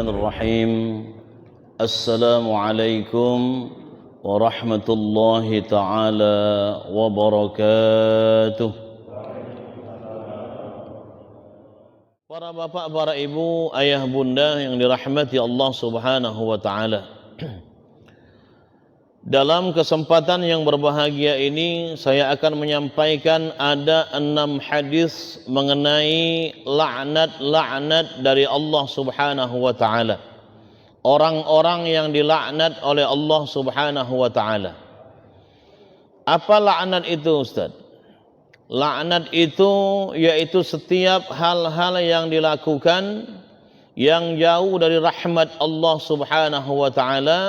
Bismillahirrahmanirrahim. Assalamualaikum warahmatullahi ta'ala wabarakatuh. Para bapak, para ibu, ayah bunda yang dirahmati Allah subhanahu wa ta'ala, dalam kesempatan yang berbahagia ini saya akan menyampaikan ada 6 hadis mengenai laknat-laknat dari Allah subhanahu wa ta'ala, orang-orang yang dilaknat oleh Allah subhanahu wa ta'ala. Apa laknat itu, Ustaz? Laknat itu yaitu setiap hal-hal yang dilakukan yang jauh dari rahmat Allah subhanahu wa ta'ala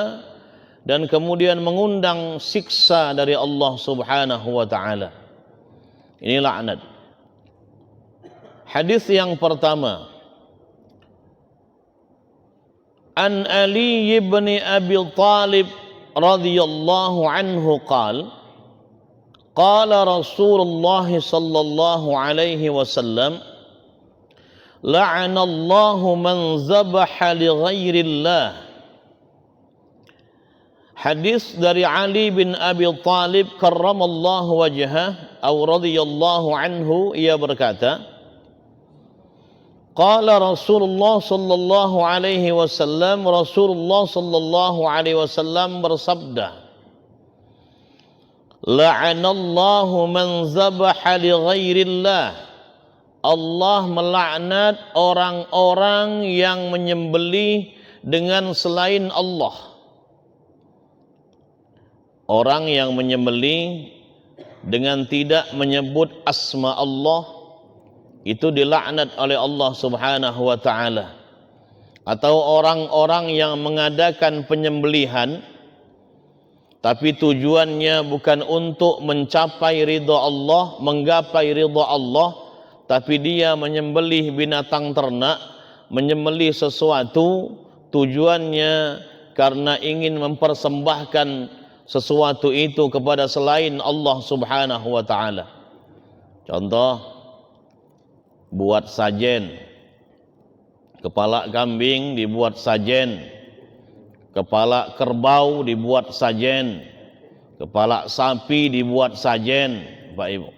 dan kemudian mengundang siksa dari Allah subhanahu wa ta'ala. Ini laknat. Hadis yang pertama, An Ali ibn Abi Talib radhiyallahu anhu qala Rasulullah sallallahu alaihi wasallam, la'anallahu man zabaha li ghairillah. Hadis dari Ali bin Abi Talib karramallahu wajhah atau radhiyallahu anhu, ia berkata, qala Rasulullah sallallahu alaihi wasallam, Rasulullah sallallahu alaihi wasallam bersabda, la'anallahu man zabaha li ghairillah. Allah melaknat orang-orang yang menyembelih dengan selain Allah. Orang yang menyembelih dengan tidak menyebut asma Allah itu dilaknat oleh Allah subhanahu wa ta'ala. Atau orang-orang yang mengadakan penyembelihan tapi tujuannya bukan untuk mencapai ridha Allah, menggapai ridha Allah, tapi dia menyembelih binatang ternak, menyembelih sesuatu tujuannya karena ingin mempersembahkan sesuatu itu kepada selain Allah subhanahu wa ta'ala. Contoh, buat sajen, kepala kambing dibuat sajen, kepala kerbau dibuat sajen, kepala sapi dibuat sajen, Pak Ibu.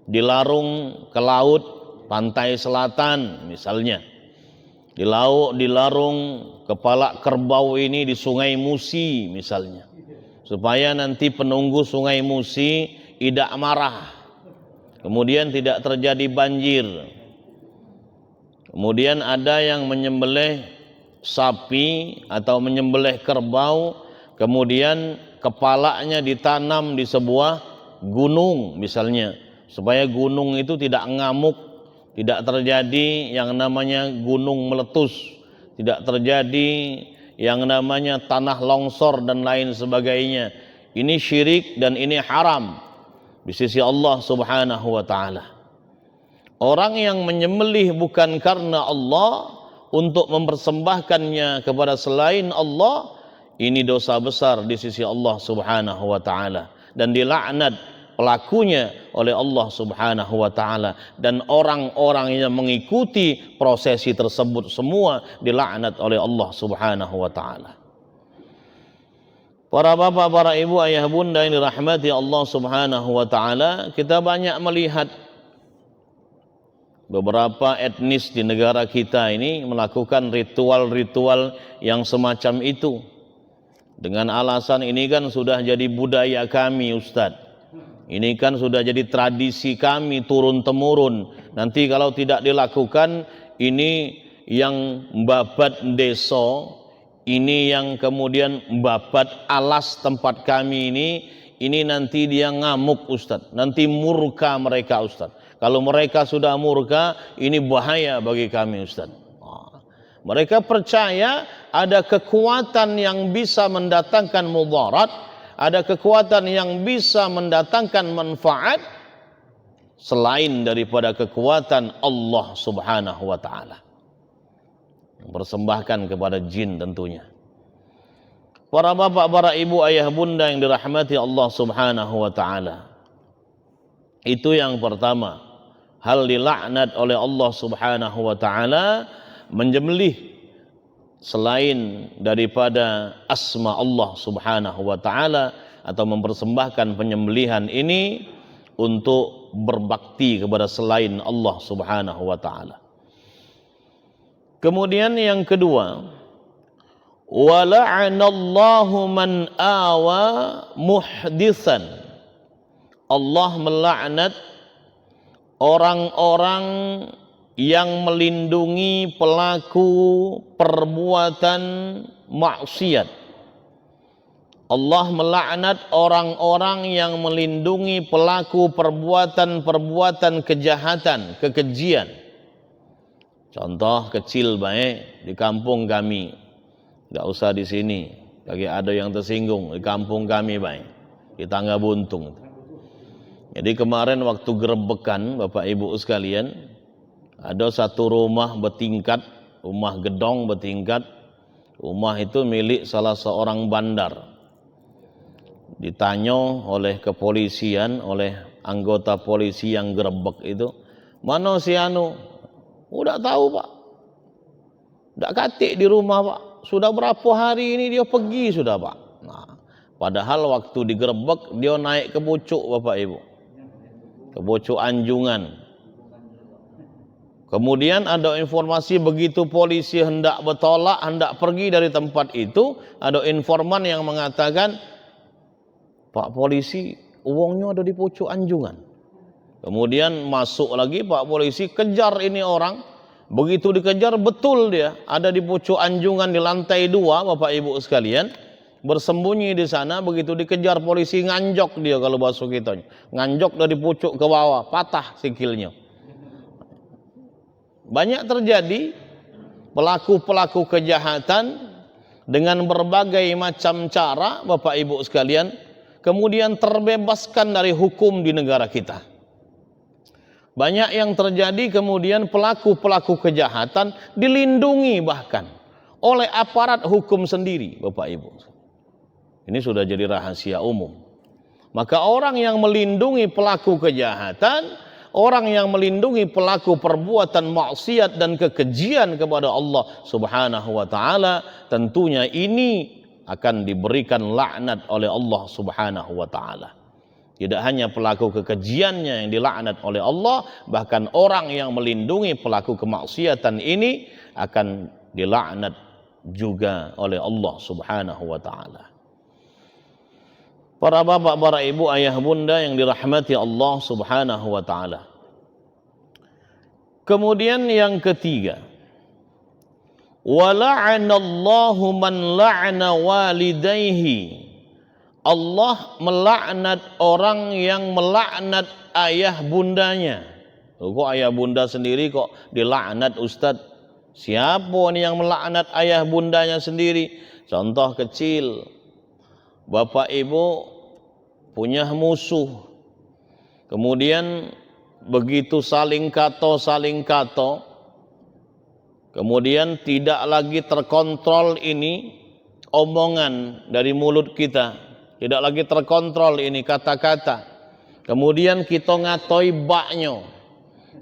Dilarung ke laut, pantai selatan misalnya, dilarung kepala kerbau ini di Sungai Musi misalnya, supaya nanti penunggu Sungai Musi tidak marah, kemudian tidak terjadi banjir. Kemudian ada yang menyembelih sapi atau menyembelih kerbau, kemudian kepalanya ditanam di sebuah gunung misalnya, supaya gunung itu tidak ngamuk, tidak terjadi yang namanya gunung meletus, tidak terjadi yang namanya tanah longsor dan lain sebagainya. Ini syirik dan ini haram di sisi Allah subhanahu wa ta'ala. Orang yang menyembelih bukan karena Allah, untuk mempersembahkannya kepada selain Allah, ini dosa besar di sisi Allah subhanahu wa ta'ala, dan dilaknat pelakunya oleh Allah subhanahu wa ta'ala, dan orang-orang yang mengikuti prosesi tersebut semua dilaknat oleh Allah subhanahu wa ta'ala. Para bapak, para ibu, ayah bunda yang dirahmati Allah subhanahu wa ta'ala, kita banyak melihat beberapa etnis di negara kita ini melakukan ritual-ritual yang semacam itu, dengan alasan ini kan sudah jadi budaya kami, Ustadz. Ini kan sudah jadi tradisi kami turun-temurun. Nanti kalau tidak dilakukan, ini yang babat deso, ini yang kemudian babat alas tempat kami ini nanti dia ngamuk, Ustadz. Nanti murka mereka, Ustadz. Kalau mereka sudah murka, ini bahaya bagi kami, Ustadz. Mereka percaya ada kekuatan yang bisa mendatangkan mudarat, ada kekuatan yang bisa mendatangkan manfaat selain daripada kekuatan Allah subhanahu wa ta'ala, yang persembahkan kepada jin tentunya. Para bapak, para ibu, ayah bunda yang dirahmati Allah subhanahu wa ta'ala, itu yang pertama, hal dilaknat oleh Allah subhanahu wa ta'ala, menyembelih selain daripada asma Allah Subhanahu wa taala, atau mempersembahkan penyembelihan ini untuk berbakti kepada selain Allah Subhanahu wa taala. Kemudian yang kedua, wa la'anallahu man awa muhditsan. Allah melaknat orang-orang yang melindungi pelaku perbuatan maksiat. Allah melaknat orang-orang yang melindungi pelaku perbuatan-perbuatan kejahatan, kekejian. Contoh kecil baik di kampung kami, tidak usah di sini, bagi ada yang tersinggung, di kampung kami baik, di Tangga Buntung. Jadi kemarin waktu gerebekan Bapak Ibu sekalian, ada satu rumah bertingkat, rumah gedong bertingkat. Rumah itu milik salah seorang bandar. Ditanya oleh kepolisian, oleh anggota polisi yang gerebek itu, mana si anu? Udah tahu Pak, tidak katik di rumah Pak, sudah berapa hari ini dia pergi sudah Pak. Nah, padahal waktu digerebek dia naik ke pucuk Bapak Ibu, ke pucuk Anjungan. Kemudian ada informasi begitu polisi hendak bertolak, hendak pergi dari tempat itu, ada informan yang mengatakan, Pak polisi, uangnya ada di pucuk Anjungan. Kemudian masuk lagi Pak polisi, kejar ini orang. Begitu dikejar, betul dia ada di pucuk Anjungan di lantai 2 Bapak Ibu sekalian, bersembunyi di sana. Begitu dikejar polisi, nganjok dia, kalau bahasa kita, nganjok dari pucuk ke bawah, patah sikilnya. Banyak terjadi pelaku-pelaku kejahatan dengan berbagai macam cara Bapak Ibu sekalian, kemudian terbebaskan dari hukum di negara kita. Banyak yang terjadi kemudian pelaku-pelaku kejahatan dilindungi bahkan oleh aparat hukum sendiri Bapak Ibu. Ini sudah jadi rahasia umum. Maka orang yang melindungi pelaku kejahatan, orang yang melindungi pelaku perbuatan maksiat dan kekejian kepada Allah Subhanahu wa taala, tentunya ini akan diberikan laknat oleh Allah Subhanahu wa taala. Tidak hanya pelaku kekejiannya yang dilaknat oleh Allah, bahkan orang yang melindungi pelaku kemaksiatan ini akan dilaknat juga oleh Allah Subhanahu wa taala. Para bapak, para ibu, ayah, bunda yang dirahmati Allah Subhanahu wa taala. Kemudian yang ketiga, wa la'anallahu man la'ana walidayhi. Allah melaknat orang yang melaknat ayah bundanya. Kok ayah bunda sendiri kok dilaknat Ustaz? Siapa nih yang melaknat ayah bundanya sendiri? Contoh kecil, bapak ibu punya musuh, kemudian begitu saling kato, kemudian tidak lagi terkontrol ini omongan dari mulut kita, tidak lagi terkontrol ini kata-kata. Kemudian kita ngatoi baknya,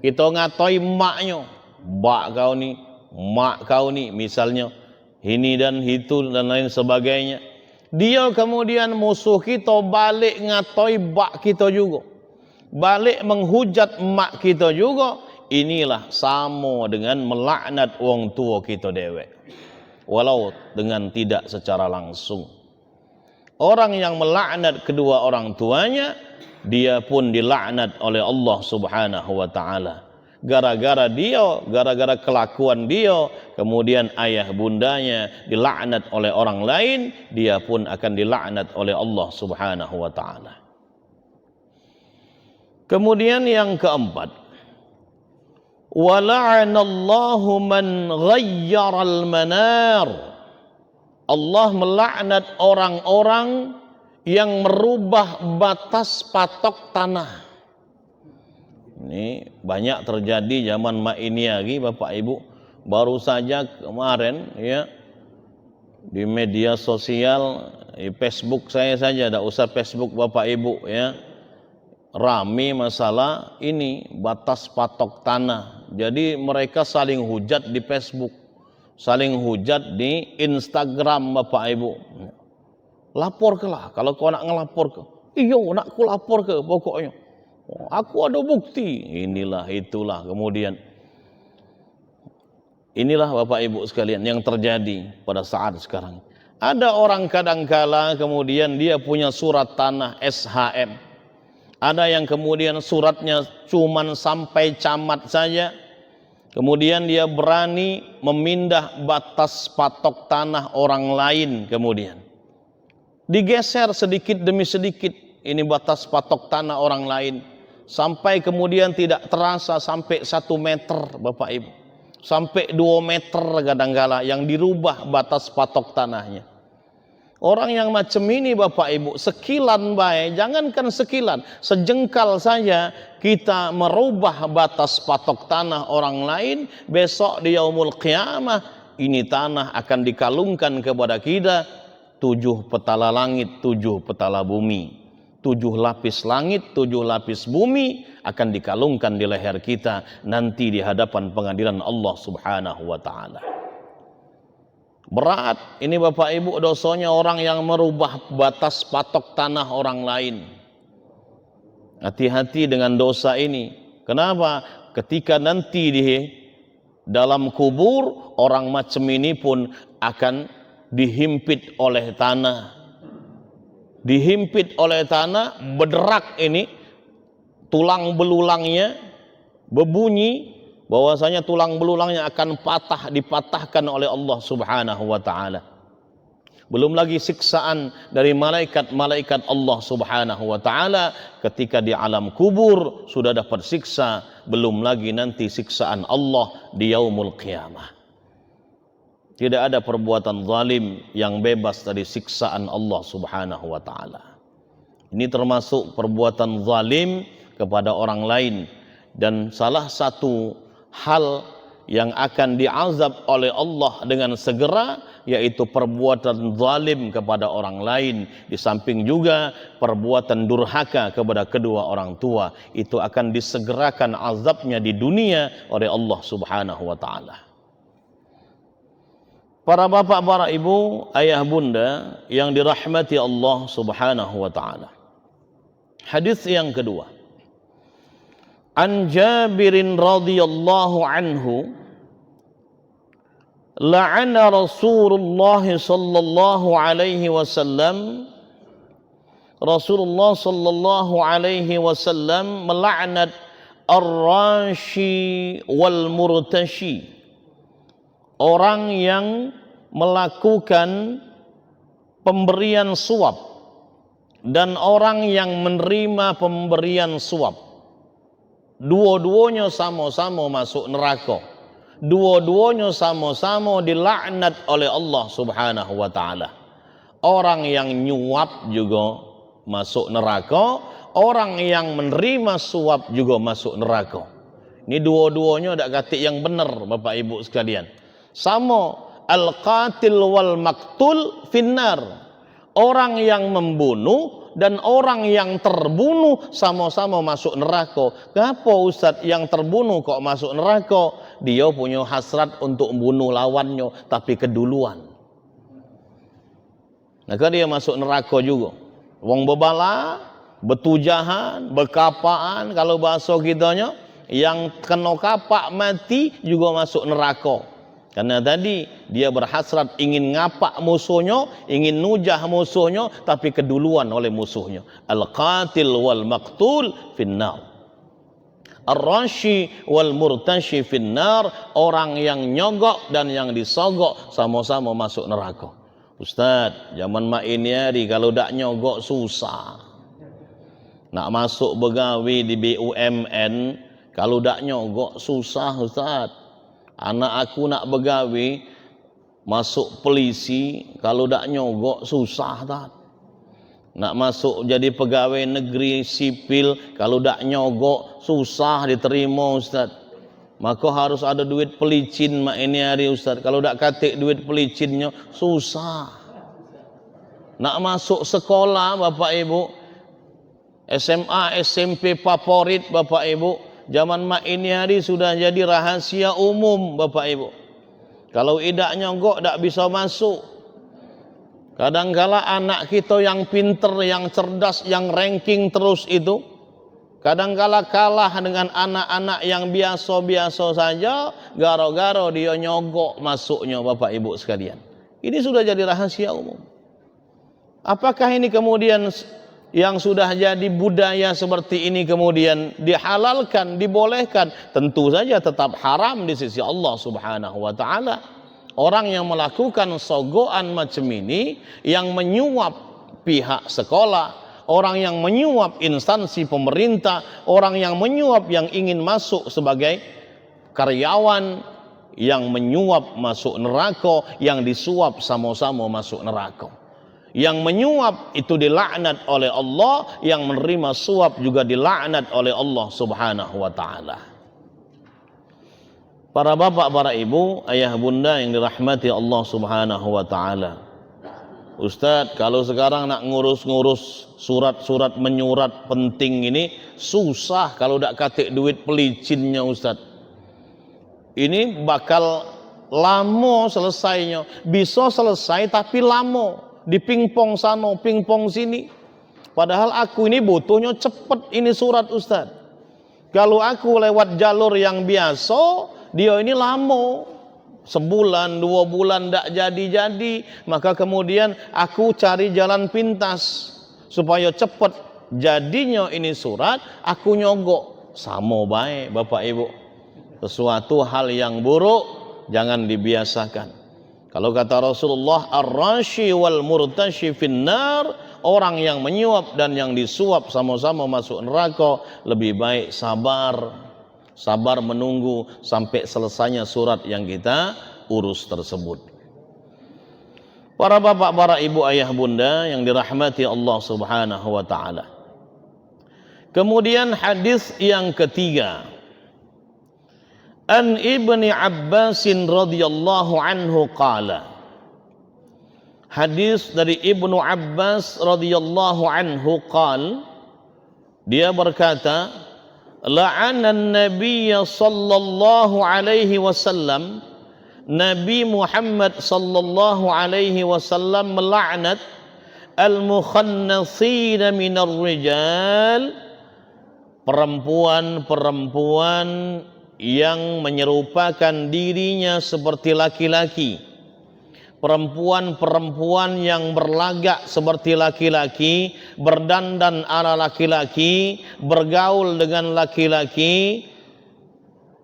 kita ngatoi maknya, bak kau nih, mak kau nih, misalnya ini dan itu dan lain sebagainya. Dia kemudian musuh kita balik ngatoi bak kita juga, balik menghujat mak kita juga. Inilah sama dengan melaknat wong tua kita dewek, walau dengan tidak secara langsung. Orang yang melaknat kedua orang tuanya, dia pun dilaknat oleh Allah Subhanahu wa taala. Gara-gara dia, gara-gara kelakuan dia, kemudian ayah bundanya dilaknat oleh orang lain, dia pun akan dilaknat oleh Allah Subhanahu wa taala. Kemudian yang keempat, wa la'anallahu man ghayyaral manar. Allah melaknat orang-orang yang merubah batas patok tanah. Ini banyak terjadi zaman mak ini lagi Bapak Ibu. Baru saja kemarin ya, di media sosial, di Facebook saya saja, tidak usah Facebook Bapak Ibu ya, rame masalah ini batas patok tanah. Jadi mereka saling hujat di Facebook, saling hujat di Instagram Bapak Ibu. Lapor ke lah, kalau kau nak ngelapor ke. Iyo, nak ku lapor ke pokoknya. Aku ada bukti. Inilah itulah kemudian. Inilah Bapak Ibu sekalian yang terjadi pada saat sekarang. Ada orang kadangkala kemudian dia punya surat tanah SHM. Ada yang kemudian suratnya cuman sampai camat saja. Kemudian dia berani memindah batas patok tanah orang lain kemudian. Digeser sedikit demi sedikit ini batas patok tanah orang lain. Sampai kemudian tidak terasa sampai 1 meter Bapak Ibu. Sampai 2 meter kadangkala yang dirubah batas patok tanahnya. Orang yang macam ini Bapak Ibu, sekilan baik, jangankan sekilan, sejengkal saja kita merubah batas patok tanah orang lain, besok di yaumul qiyamah ini tanah akan dikalungkan kepada kita 7 petala langit, 7 petala bumi. 7 lapis langit, 7 lapis bumi akan dikalungkan di leher kita nanti di hadapan pengadilan Allah Subhanahu wa taala. Berat ini Bapak Ibu dosanya orang yang merubah batas patok tanah orang lain. Hati-hati dengan dosa ini. Kenapa? Ketika nanti di dalam kubur orang macam ini pun akan dihimpit oleh tanah. Dihimpit oleh tanah, berderak ini tulang belulangnya berbunyi bahwasanya tulang belulangnya akan dipatahkan oleh Allah Subhanahu wa taala. Belum lagi siksaan dari malaikat-malaikat Allah Subhanahu wa taala ketika di alam kubur sudah dapat siksa, belum lagi nanti siksaan Allah di yaumul qiyamah. Tidak ada perbuatan zalim yang bebas dari siksaan Allah Subhanahu wa taala. Ini termasuk perbuatan zalim kepada orang lain, dan salah satu hal yang akan diazab oleh Allah dengan segera yaitu perbuatan zalim kepada orang lain. Di samping juga perbuatan durhaka kepada kedua orang tua, itu akan disegerakan azabnya di dunia oleh Allah Subhanahu wa taala. Para bapak, para ibu, ayah bunda yang dirahmati Allah Subhanahu wa taala. Hadis yang kedua. An Jabirin radhiyallahu anhu la'ana Rasulullah sallallahu alaihi wasallam Rasulullah sallallahu alaihi wasallam melaknat ar-rashi wal murtashi, orang yang melakukan pemberian suap dan orang yang menerima pemberian suap. Dua-duanya sama-sama masuk neraka. Dua-duanya sama-sama dilaknat oleh Allah Subhanahu wa taala. Orang yang nyuap juga masuk neraka, orang yang menerima suap juga masuk neraka. Ini dua-duanya ada kata yang benar Bapak Ibu sekalian. Sama, al-qatil wal maktul finnar. Orang yang membunuh dan orang yang terbunuh sama-sama masuk neraka. Kenapa Ustaz yang terbunuh kok masuk neraka? Dia punya hasrat untuk membunuh lawannya tapi keduluan. Maka dia masuk neraka juga. Wong bebala, betujahan, berkapaan, kalau bahasa kitanya, yang kena kapak mati juga masuk neraka. Karena tadi dia berhasrat ingin ngapak musuhnya, ingin nujah musuhnya, tapi keduluan oleh musuhnya. Al-qatil wal maqtul finnar. Ar-rashi wal murtashi finnar. Orang yang nyogok dan yang disogok sama-sama masuk neraka. Ustaz, zaman mak ini hari kalau dak nyogok susah. Nak masuk begawi di BUMN, kalau dak nyogok susah Ustaz. Anak aku nak begawi masuk polisi, kalau dak nyogok susah tak. Nak masuk jadi pegawai negeri sipil, kalau dak nyogok susah diterima Ustaz. Maka harus ada duit pelicin mak ini hari Ustaz. Kalau dak katik duit pelicinnya susah. Nak masuk sekolah Bapak Ibu, SMA, SMP favorit Bapak Ibu, zaman mak ini hari sudah jadi rahasia umum Bapak Ibu. Kalau idak nyogok tak bisa masuk. Kadangkala anak kita yang pinter, yang cerdas, yang ranking terus itu, kadangkala kalah dengan anak-anak yang biasa-biasa saja, garo-garo dia nyogok masuknya Bapak Ibu sekalian. Ini sudah jadi rahasia umum. Apakah ini kemudian yang sudah jadi budaya seperti ini kemudian dihalalkan, dibolehkan? Tentu saja tetap haram di sisi Allah Subhanahu wa taala. Orang yang melakukan sogokan macam ini, yang menyuap pihak sekolah, orang yang menyuap instansi pemerintah, orang yang menyuap yang ingin masuk sebagai karyawan, yang menyuap masuk neraka, yang disuap sama-sama masuk neraka. Yang menyuap itu dilaknat oleh Allah, yang menerima suap juga dilaknat oleh Allah Subhanahu wa taala. Para bapak, para ibu, ayah bunda yang dirahmati Allah Subhanahu wa taala. Ustadz, kalau sekarang nak ngurus-ngurus surat-surat menyurat penting ini susah kalau tak katik duit pelicinnya Ustadz. Ini bakal lama selesainya. Bisa selesai tapi lama. Di pingpong sana, pingpong sini. Padahal aku ini butuhnya cepet ini surat Ustaz. Kalau aku lewat jalur yang biasa, dia ini lama. Sebulan, 2 bulan tak jadi-jadi. Maka kemudian aku cari jalan pintas supaya cepet jadinya ini surat, aku nyogok. Sama baik Bapak Ibu. Sesuatu hal yang buruk jangan dibiasakan. Kalau kata Rasulullah, ar-rashi wal murtashi finnar, orang yang menyuap dan yang disuap sama-sama masuk neraka, lebih baik sabar. Sabar menunggu sampai selesainya surat yang kita urus tersebut. Para bapak, para ibu, ayah bunda yang dirahmati Allah Subhanahu wa taala. Kemudian hadis yang ketiga, An Ibni Abbasin radhiyallahu anhu qala. Hadis dari Ibnu Abbas radhiyallahu anhu qal, dia berkata, la'ana an-nabiy sallallahu alaihi wasallam, Nabi Muhammad sallallahu alaihi wasallam melaknat al-mukhannatsina minar rijal, perempuan-perempuan yang menyerupakan dirinya seperti laki-laki, perempuan-perempuan yang berlagak seperti laki-laki, berdandan ala laki-laki, bergaul dengan laki-laki,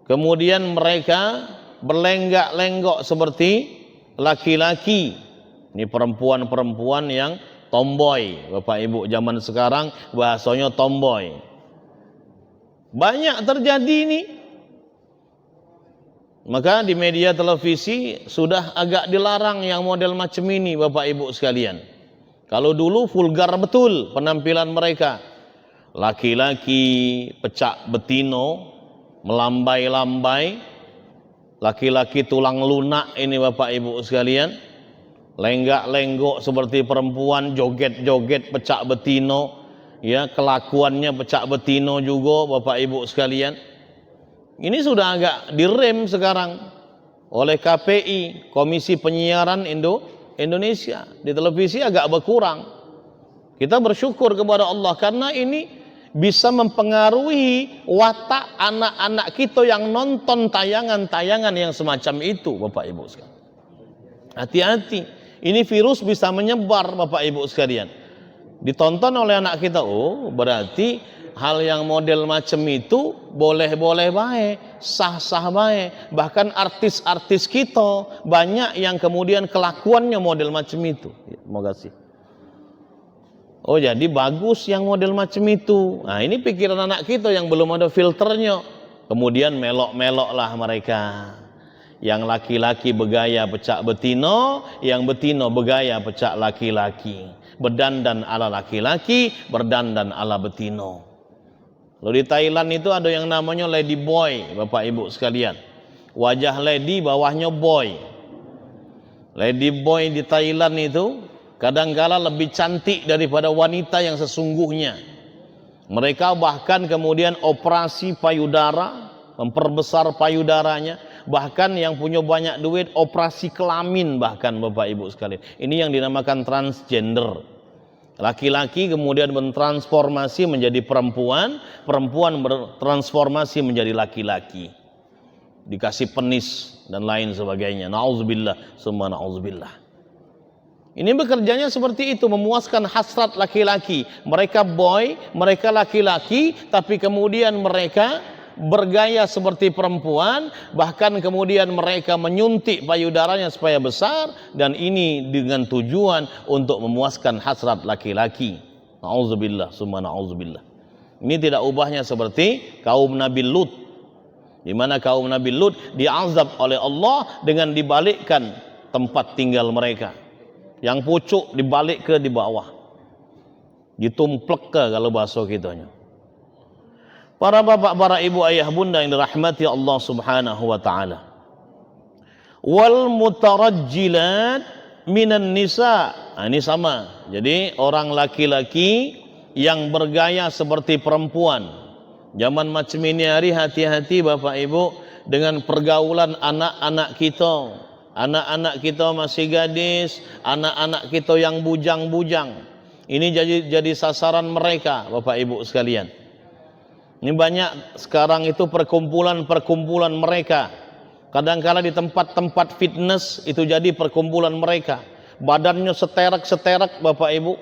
kemudian mereka berlenggak-lenggok seperti laki-laki. Ini perempuan-perempuan yang tomboy. Bapak Ibu zaman sekarang bahasanya tomboy. Banyak terjadi ini. Maka di media televisi sudah agak dilarang yang model macam ini Bapak Ibu sekalian. Kalau dulu vulgar betul penampilan mereka. Laki-laki pecak betino, melambai-lambai, laki-laki tulang lunak ini Bapak Ibu sekalian. Lenggak-lenggok seperti perempuan, joget-joget pecak betino, ya, kelakuannya pecak betino juga Bapak Ibu sekalian. Ini sudah agak direm sekarang oleh KPI, Komisi Penyiaran Indonesia. Di televisi agak berkurang. Kita bersyukur kepada Allah karena ini bisa mempengaruhi watak anak-anak kita yang nonton tayangan-tayangan yang semacam itu Bapak Ibu sekalian. Hati-hati, ini virus bisa menyebar Bapak Ibu sekalian. Ditonton oleh anak kita, oh berarti hal yang model macam itu boleh-boleh baik, sah-sah baik. Bahkan artis-artis kita banyak yang kemudian kelakuannya model macam itu. Terima kasih. Oh jadi bagus yang model macam itu. Nah ini pikiran anak kita yang belum ada filternya. Kemudian melok-meloklah mereka. Yang laki-laki bergaya pecak betino, yang betino bergaya pecak laki-laki. Berdandan ala laki-laki, berdandan ala betino. Lalu di Thailand itu ada yang namanya lady boy, Bapak Ibu sekalian. Wajah lady, bawahnya boy. Lady boy di Thailand itu kadangkala lebih cantik daripada wanita yang sesungguhnya. Mereka bahkan kemudian operasi payudara, memperbesar payudaranya. bahkan yang punya banyak duit operasi kelamin bahkan Bapak Ibu sekalian. Ini yang dinamakan transgender. Laki-laki kemudian bertransformasi menjadi perempuan, perempuan bertransformasi menjadi laki-laki. Dikasih penis dan lain sebagainya. Nauzubillah, summa nauzubillah. Ini bekerjanya seperti itu, memuaskan hasrat laki-laki. Mereka boy, mereka laki-laki, tapi kemudian mereka bergaya seperti perempuan, bahkan kemudian mereka menyuntik payudaranya supaya besar, dan ini dengan tujuan untuk memuaskan hasrat laki-laki. Nauzubillah, summa nauzubillah. Ini tidak ubahnya seperti kaum Nabi Lut, di mana kaum Nabi Lut diazab oleh Allah dengan dibalikkan tempat tinggal mereka. Yang pucuk dibalik ke di bawah, ditumplek ke kalau bahasa kitanya. Para bapak, para ibu, ayah, bunda yang dirahmati Allah Subhanahu wa taala. Wal mutarajjilat minan nisa. Nah, ini sama. Jadi orang laki-laki yang bergaya seperti perempuan. Zaman macam ini hari, hati-hati Bapak Ibu dengan pergaulan anak-anak kita. Anak-anak kita masih gadis, anak-anak kita yang bujang-bujang. Ini jadi sasaran mereka, Bapak Ibu sekalian. Ini banyak sekarang itu perkumpulan-perkumpulan mereka. Kadang-kala di tempat-tempat fitness itu jadi perkumpulan mereka. Badannya seterek-seterek Bapak Ibu.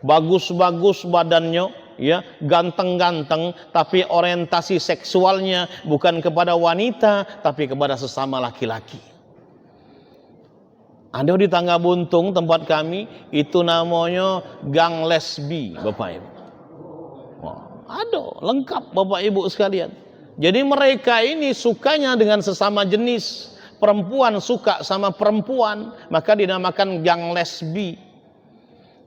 Bagus-bagus badannya, ya, ganteng-ganteng, tapi orientasi seksualnya bukan kepada wanita, tapi kepada sesama laki-laki. Ada di Tangga Buntung tempat kami, itu namanya gang lesbi Bapak Ibu. Ada, lengkap Bapak Ibu sekalian. Jadi mereka ini sukanya dengan sesama jenis. Perempuan suka sama perempuan, maka dinamakan gang lesbi.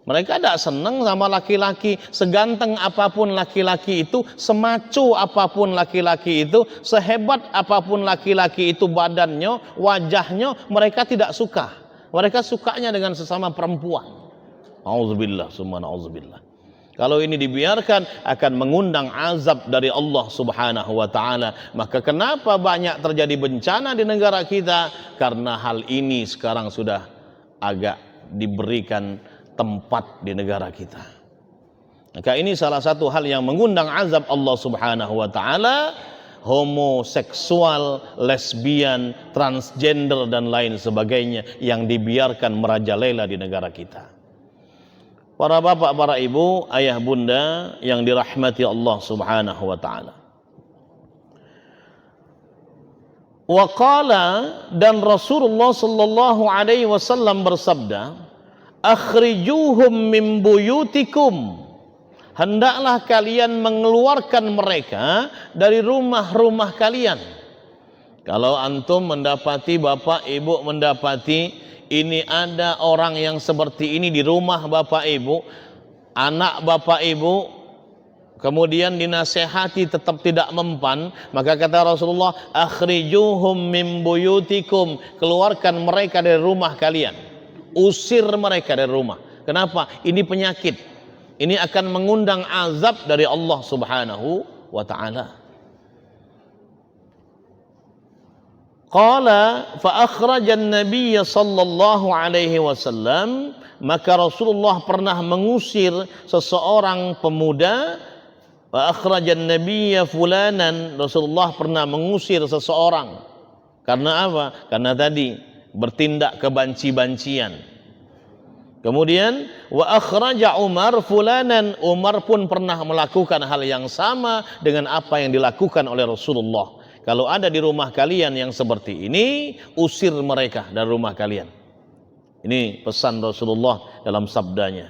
Mereka tidak senang sama laki-laki. Seganteng apapun laki-laki itu, semacu apapun laki-laki itu, sehebat apapun laki-laki itu badannya, wajahnya, mereka tidak suka. Mereka sukanya dengan sesama perempuan. Auzubillah, summa auzubillah. Kalau ini dibiarkan akan mengundang azab dari Allah Subhanahu wa taala. Maka kenapa banyak terjadi bencana di negara kita? Karena hal ini sekarang sudah agak diberikan tempat di negara kita. Maka ini salah satu hal yang mengundang azab Allah Subhanahu wa taala. Homoseksual, lesbian, transgender dan lain sebagainya yang dibiarkan merajalela di negara kita. Para bapak, para ibu, ayah, bunda yang dirahmati Allah Subhanahu wa taala. Wa qala, dan Rasulullah sallallahu alaihi wasallam bersabda, akhrijuhum min buyutikum. Hendaklah kalian mengeluarkan mereka dari rumah-rumah kalian. Kalau antum mendapati, bapak ibu mendapati ini ada orang yang seperti ini di rumah bapak ibu, anak bapak ibu, kemudian dinasehati tetap tidak mempan, maka kata Rasulullah, akhrijuhum min buyutikum, keluarkan mereka dari rumah kalian, usir mereka dari rumah. Kenapa? Ini penyakit. Ini akan mengundang azab dari Allah Subhanahu wa taala. Qala fa akhraja an-nabiy sallallahu alaihi wasallam, maka Rasulullah pernah mengusir seseorang pemuda. Fa akhraja an-nabiy fulanan, Rasulullah pernah mengusir seseorang. Karena apa? Karena tadi bertindak kebanci-bancian. Kemudian wa akhraja Umar fulanan, Umar pun pernah melakukan hal yang sama dengan apa yang dilakukan oleh Rasulullah. Kalau ada di rumah kalian yang seperti ini, usir mereka dari rumah kalian. Ini pesan Rasulullah dalam sabdanya.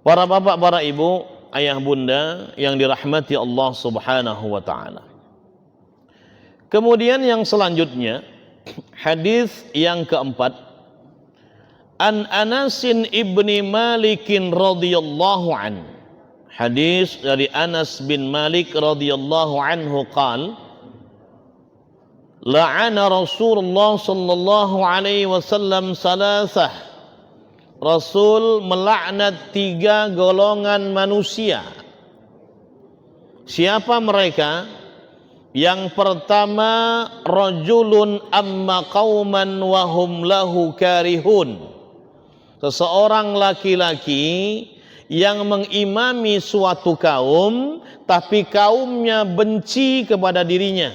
Para bapak, para ibu, ayah, bunda yang dirahmati Allah Subhanahu wa taala. Kemudian yang selanjutnya, hadis yang keempat, An Anasin ibni Malikin radhiyallahu an. Hadis dari Anas bin Malik radhiyallahu anhu qal, la'ana Rasulullah sallallahu alaihi wasallam salasah. Rasul melaknat 3 golongan manusia. Siapa mereka? Yang pertama, rajulun amma qauman wa hum lahu karihun. Seseorang laki-laki yang mengimami suatu kaum tapi kaumnya benci kepada dirinya.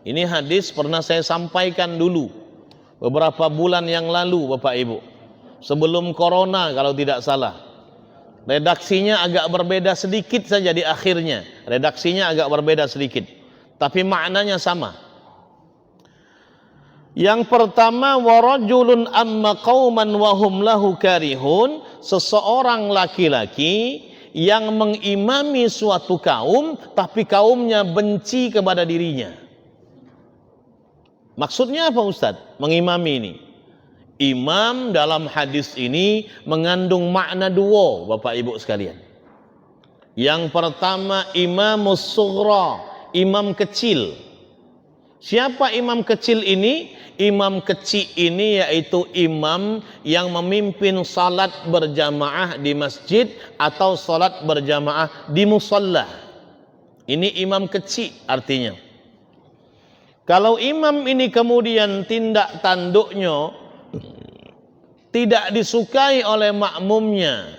Ini hadis pernah saya sampaikan dulu beberapa bulan yang lalu, Bapak Ibu, sebelum corona kalau tidak salah. Redaksinya agak berbeda sedikit saja di akhirnya, redaksinya agak berbeda sedikit, tapi maknanya sama. Yang pertama, warajulun amma qauman wa hum lahu karihun, seseorang laki-laki yang mengimami suatu kaum tapi kaumnya benci kepada dirinya. Maksudnya apa Ustaz? Mengimami ini. Imam dalam hadis ini mengandung makna dua, Bapak Ibu sekalian. Yang pertama, imamus sughra, imam kecil. Siapa imam kecil ini? Imam kecil ini yaitu imam yang memimpin salat berjamaah di masjid atau salat berjamaah di musalla. Ini imam kecil artinya. Kalau imam ini kemudian tindak tanduknya tidak disukai oleh makmumnya,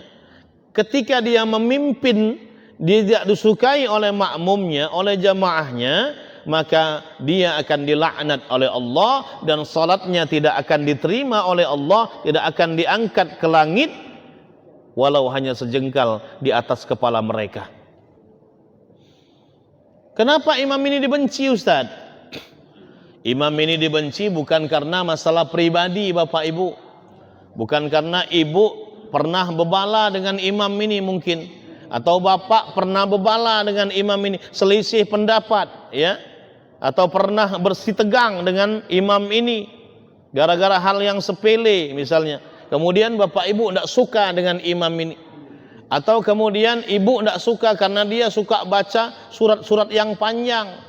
ketika dia memimpin dia tidak disukai oleh makmumnya, oleh jamaahnya, maka dia akan dilaknat oleh Allah dan salatnya tidak akan diterima oleh Allah, tidak akan diangkat ke langit walau hanya sejengkal di atas kepala mereka. Kenapa imam ini dibenci, Ustaz? Imam ini dibenci bukan karena masalah pribadi, Bapak Ibu. Bukan karena ibu pernah bebala dengan imam ini mungkin, atau bapak pernah bebala dengan imam ini, selisih pendapat, ya, atau pernah bersitegang dengan imam ini gara-gara hal yang sepele misalnya. Kemudian bapak ibu tidak suka dengan imam ini, atau kemudian ibu tidak suka karena dia suka baca surat-surat yang panjang.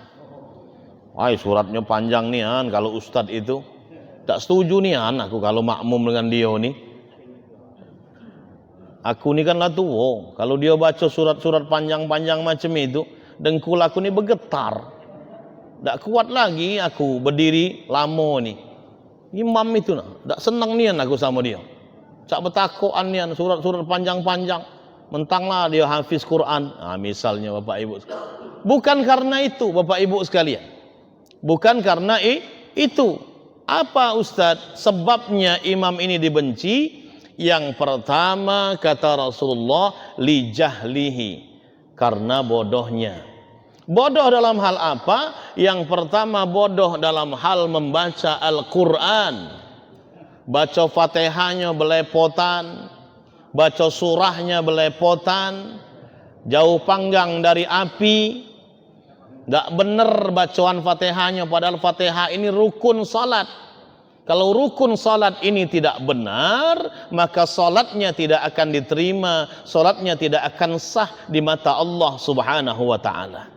Wah, suratnya panjang nih an, kalau ustadz itu tak setuju nih an, aku kalau makmum dengan dia nih. Aku ini kan lah tua, kalau dia baca surat-surat panjang-panjang macam itu, dengkul aku ini bergetar. Tak kuat lagi aku berdiri lama nih. Imam itu nah, tak senang nih aku sama dia. Cak betakoan nih surat-surat panjang-panjang. Mentanglah dia hafiz Quran. Nah, misalnya Bapak Ibu. Bukan karena itu Bapak Ibu sekalian. Bukan karena itu. Apa Ustadz sebabnya imam ini dibenci? Yang pertama kata Rasulullah, li jahlihi, karena bodohnya. Bodoh dalam hal apa? Yang pertama bodoh dalam hal membaca Al-Quran. Baca Fatihahnya belepotan, baca surahnya belepotan, jauh panggang dari api. Tidak benar bacaan Fatihahnya, padahal Fatihah ini rukun salat. Kalau rukun salat ini tidak benar, maka salatnya tidak akan diterima, salatnya tidak akan sah di mata Allah Subhanahu wa taala.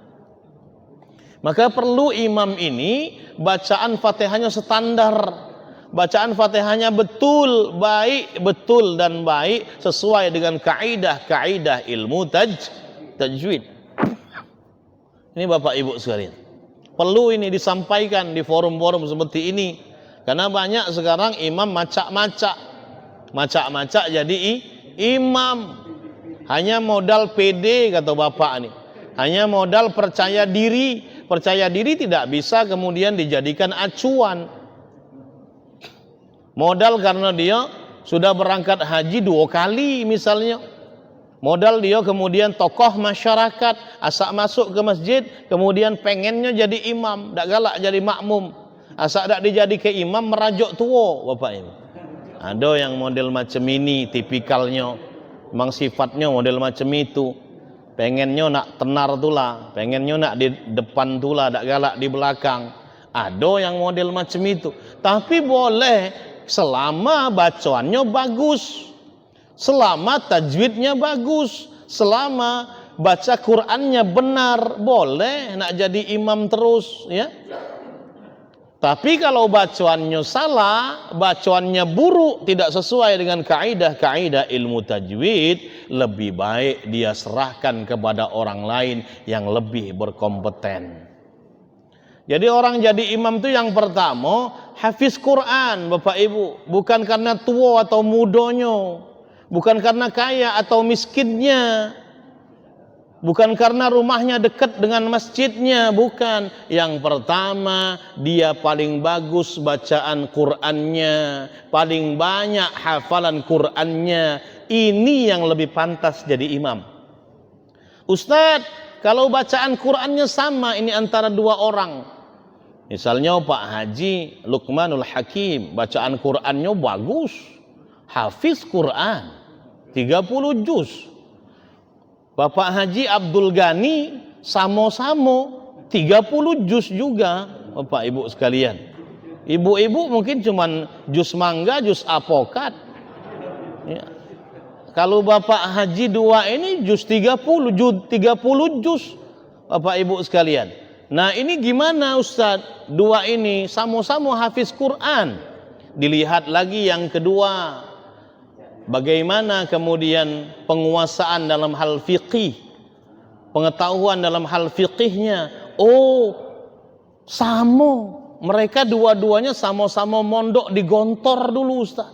Maka perlu imam ini bacaan Fatihahnya standar. Bacaan Fatihahnya betul, baik, betul dan baik sesuai dengan kaidah-kaidah ilmu tajwid. Ini Bapak Ibu sekalian, perlu ini disampaikan di forum-forum seperti ini, karena banyak sekarang imam macak-macak jadi imam, hanya modal PD kata Bapak nih, hanya modal percaya diri tidak bisa kemudian dijadikan acuan. Modal karena dia sudah berangkat haji 2 kali misalnya. Modal dia kemudian tokoh masyarakat, asak masuk ke masjid, kemudian pengennya jadi imam, tak galak jadi makmum. Asak tak dijadi ke imam, merajuk tua, Bapak Ibu. Ada yang model macam ini, tipikalnya, memang sifatnya model macam itu. Pengennya nak tenar tulah, pengennya nak di depan tulah, tak galak di belakang. Ada yang model macam itu. Tapi boleh selama bacaannya bagus, selama tajwidnya bagus, selama baca Qur'annya benar, boleh nak jadi imam terus, ya. Tapi kalau bacaannya salah, bacaannya buruk, tidak sesuai dengan kaidah-kaidah ilmu tajwid, lebih baik dia serahkan kepada orang lain yang lebih berkompeten. Jadi orang jadi imam itu yang pertama hafiz Quran, Bapak Ibu, bukan karena tua atau mudonyo, bukan karena kaya atau miskinnya, bukan karena rumahnya dekat dengan masjidnya, bukan. Yang pertama, dia paling bagus bacaan Qur'annya, paling banyak hafalan Qur'annya. Ini yang lebih pantas jadi imam. Ustadz, kalau bacaan Qur'annya sama, ini antara dua orang. Misalnya Pak Haji Luqmanul Hakim, bacaan Qur'annya bagus, hafiz Qur'an 30 juz. Bapak Haji Abdul Ghani samo-samo 30 juz juga, Bapak Ibu sekalian. Ibu-ibu mungkin cuman juz mangga, juz apokat. Ya. Kalau Bapak Haji dua ini juz 30 juz, Bapak Ibu sekalian. Nah, ini gimana Ustadz? Dua ini sama-sama hafiz Quran. Dilihat lagi yang kedua, bagaimana kemudian penguasaan dalam hal fiqih, pengetahuan dalam hal fiqihnya. Oh, sama, mereka dua-duanya sama-sama mondok di Gontor dulu Ustaz.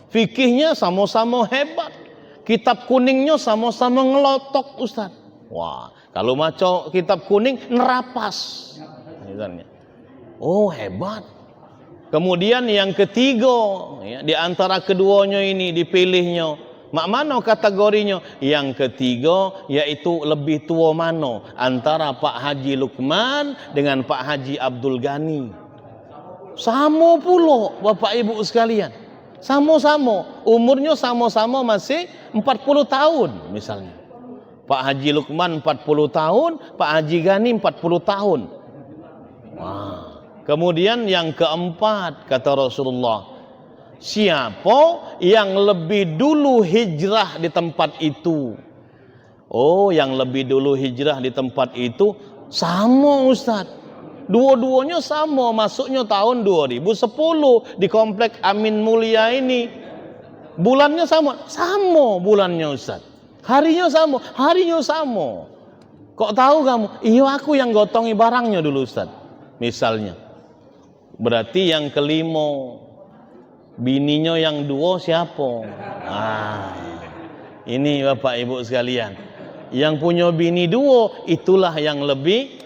Fikihnya sama-sama hebat, kitab kuningnya sama-sama ngelotok Ustaz. Wah, kalau maco kitab kuning nerapas misalnya. Oh, hebat. Kemudian yang ketiga, ya, di antara keduanya ini dipilihnya, mak mano kategorinya? Yang ketiga yaitu lebih tua mano antara Pak Haji Luqman dengan Pak Haji Abdul Ghani. Sama pula Bapak Ibu sekalian. Sama-sama, umurnya sama-sama masih 40 tahun misalnya. Pak Haji Luqman 40 tahun, Pak Haji Ghani 40 tahun. Wah. Kemudian yang keempat kata Rasulullah, siapa yang lebih dulu hijrah di tempat itu? Oh, yang lebih dulu hijrah di tempat itu sama Ustaz. Dua-duanya sama, masuknya tahun 2010 di komplek Amin Mulia ini. Bulannya sama bulannya Ustaz. Harinya sama. Kok tahu kamu? Iya, aku yang gotongi barangnya dulu Ustaz. Misalnya. Berarti yang kelima, bininya yang dua siapa? Ini Bapak Ibu sekalian. Yang punya bini dua, itulah yang lebih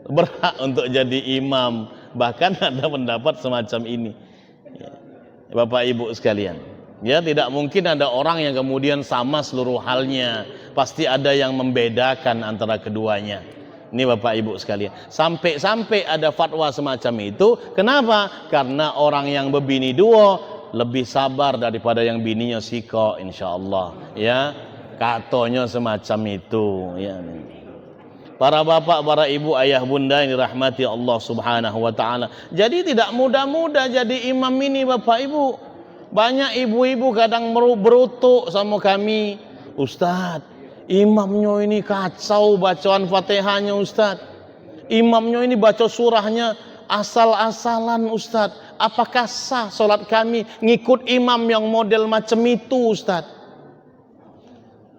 berhak untuk jadi imam. Bahkan ada pendapat semacam ini. Bapak Ibu sekalian. Ya, tidak mungkin ada orang yang kemudian sama seluruh halnya. Pasti ada yang membedakan antara keduanya. Ini Bapak Ibu sekalian. Sampai ada fatwa semacam itu. Kenapa? Karena orang yang berbini dua lebih sabar daripada yang bininya siko, insyaallah. Ya, katanya semacam itu. Ya. Para bapak, para ibu, ayah, bunda yang dirahmati Allah Subhanahu wa taala. Jadi tidak mudah-mudah jadi imam ini Bapak Ibu. Banyak ibu-ibu kadang berutuk sama kami, Ustadz, imamnya ini kacau bacaan Fatihahnya Ustadz. Imamnya ini baca surahnya asal-asalan Ustadz. Apakah sah sholat kami ngikut imam yang model macam itu Ustadz?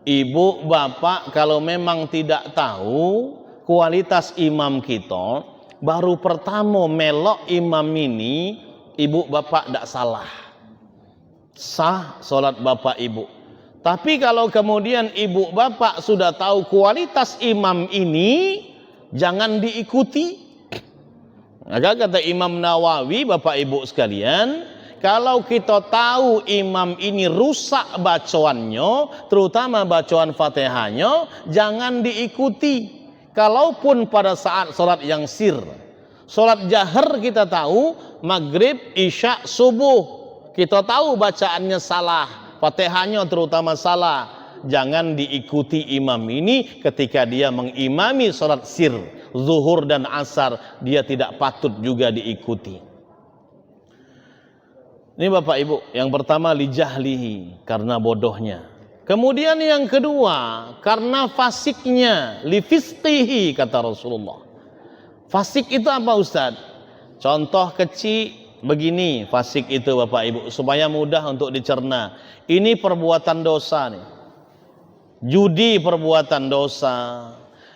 Ibu, bapak, kalau memang tidak tahu kualitas imam kita, baru pertama melok imam ini, ibu, bapak tidak salah. Sah sholat bapak ibu. Tapi kalau kemudian ibu bapak sudah tahu kualitas imam ini, jangan diikuti. Maka kata Imam Nawawi, bapak ibu sekalian, kalau kita tahu imam ini rusak bacaannya, terutama bacaan Fatihahnya, jangan diikuti. Kalaupun pada saat sholat yang sir, sholat jahar kita tahu, maghrib, isya, subuh, kita tahu bacaannya salah, Fatihahnya terutama salah. Jangan diikuti imam ini ketika dia mengimami sholat sir, zuhur dan asar, dia tidak patut juga diikuti. Ini Bapak Ibu, yang pertama lijahlihi, karena bodohnya. Kemudian yang kedua, karena fasiknya, lifisqihi kata Rasulullah. Fasik itu apa Ustaz? Contoh kecil begini, fasik itu Bapak Ibu, supaya mudah untuk dicerna. Ini perbuatan dosa nih. Judi perbuatan dosa,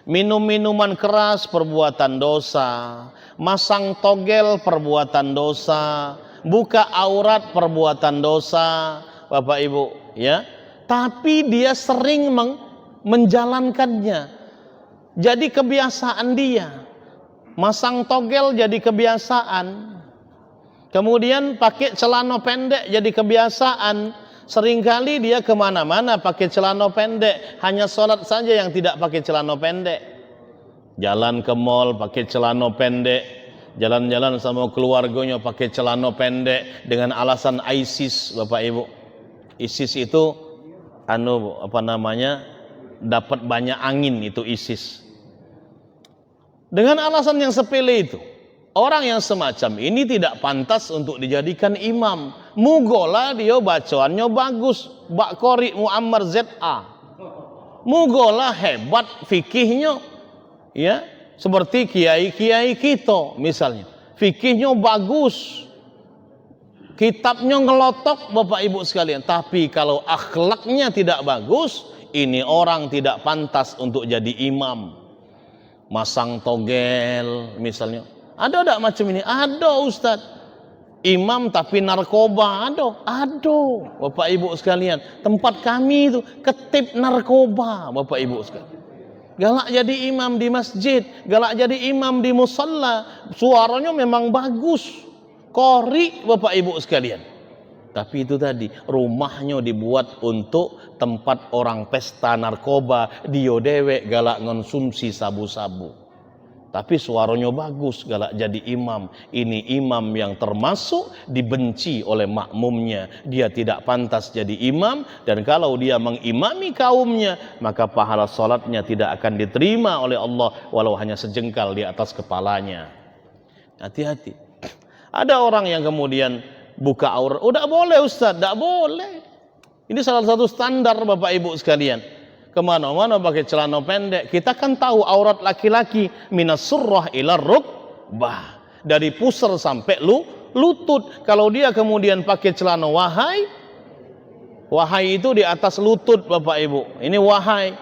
Minum minuman keras perbuatan dosa, masang togel perbuatan dosa, buka aurat perbuatan dosa, Bapak Ibu, ya. Tapi dia sering menjalankannya. Jadi kebiasaan dia. Masang togel jadi kebiasaan. Kemudian pakai celana pendek jadi kebiasaan. Seringkali dia kemana-mana pakai celana pendek. Hanya sholat saja yang tidak pakai celana pendek. Jalan ke mall pakai celana pendek. Jalan-jalan sama keluarganya pakai celana pendek dengan alasan ISIS, Bapak Ibu. ISIS itu dapat banyak angin, itu ISIS. Dengan alasan yang sepele itu, orang yang semacam ini tidak pantas untuk dijadikan imam. Mugola dia bacaannya bagus, Bak Qori Muammar ZA. Mugola hebat fikihnya, ya, seperti kiai-kiai kita misalnya. Fikihnya bagus, kitabnya ngelotok, Bapak Ibu sekalian. Tapi kalau akhlaknya tidak bagus, ini orang tidak pantas untuk jadi imam. Masang togel misalnya. Ada enggak macam ini? Ada, Ustaz. Imam tapi narkoba, ada. Bapak Ibu sekalian, tempat kami itu ketip narkoba, Bapak Ibu sekalian. Galak jadi imam di masjid, galak jadi imam di musalla, suaranya memang bagus, qori, Bapak Ibu sekalian. Tapi itu tadi, rumahnya dibuat untuk tempat orang pesta narkoba, dia dewek galak konsumsi sabu-sabu. Tapi suaranya bagus, galak jadi imam. Ini imam yang termasuk dibenci oleh makmumnya. Dia tidak pantas jadi imam, dan kalau dia mengimami kaumnya, maka pahala salatnya tidak akan diterima oleh Allah walau hanya sejengkal di atas kepalanya. Hati-hati. Ada orang yang kemudian buka aurat. Oh, tidak boleh Ustaz, tidak boleh. Ini salah satu standar Bapak Ibu sekalian. Kemana-mana pakai celana pendek. Kita kan tahu aurat laki-laki minas surrah ila rukbah, dari pusar sampai lutut. Kalau dia kemudian pakai celana wahai itu di atas lutut, Bapak Ibu. Ini wahai.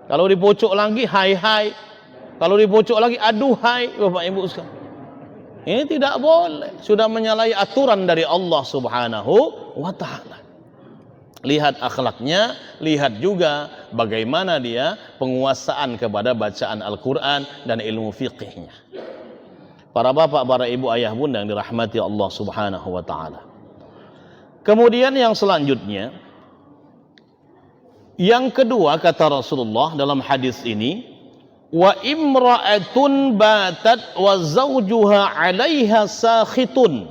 Kalau dipocok lagi hai. Kalau dipocok lagi aduhai, Bapak Ibu sekalian. Ini tidak boleh. Sudah menyalahi aturan dari Allah Subhanahu wa ta'ala. Lihat akhlaknya, lihat juga bagaimana dia penguasaan kepada bacaan Al-Quran dan ilmu fiqihnya. Para bapak, para ibu, ayah, bunda yang dirahmati Allah Subhanahu wa ta'ala. Kemudian yang selanjutnya, yang kedua kata Rasulullah dalam hadis ini, wa imra'atun batat wa zawjuha 'alaiha sakhitun.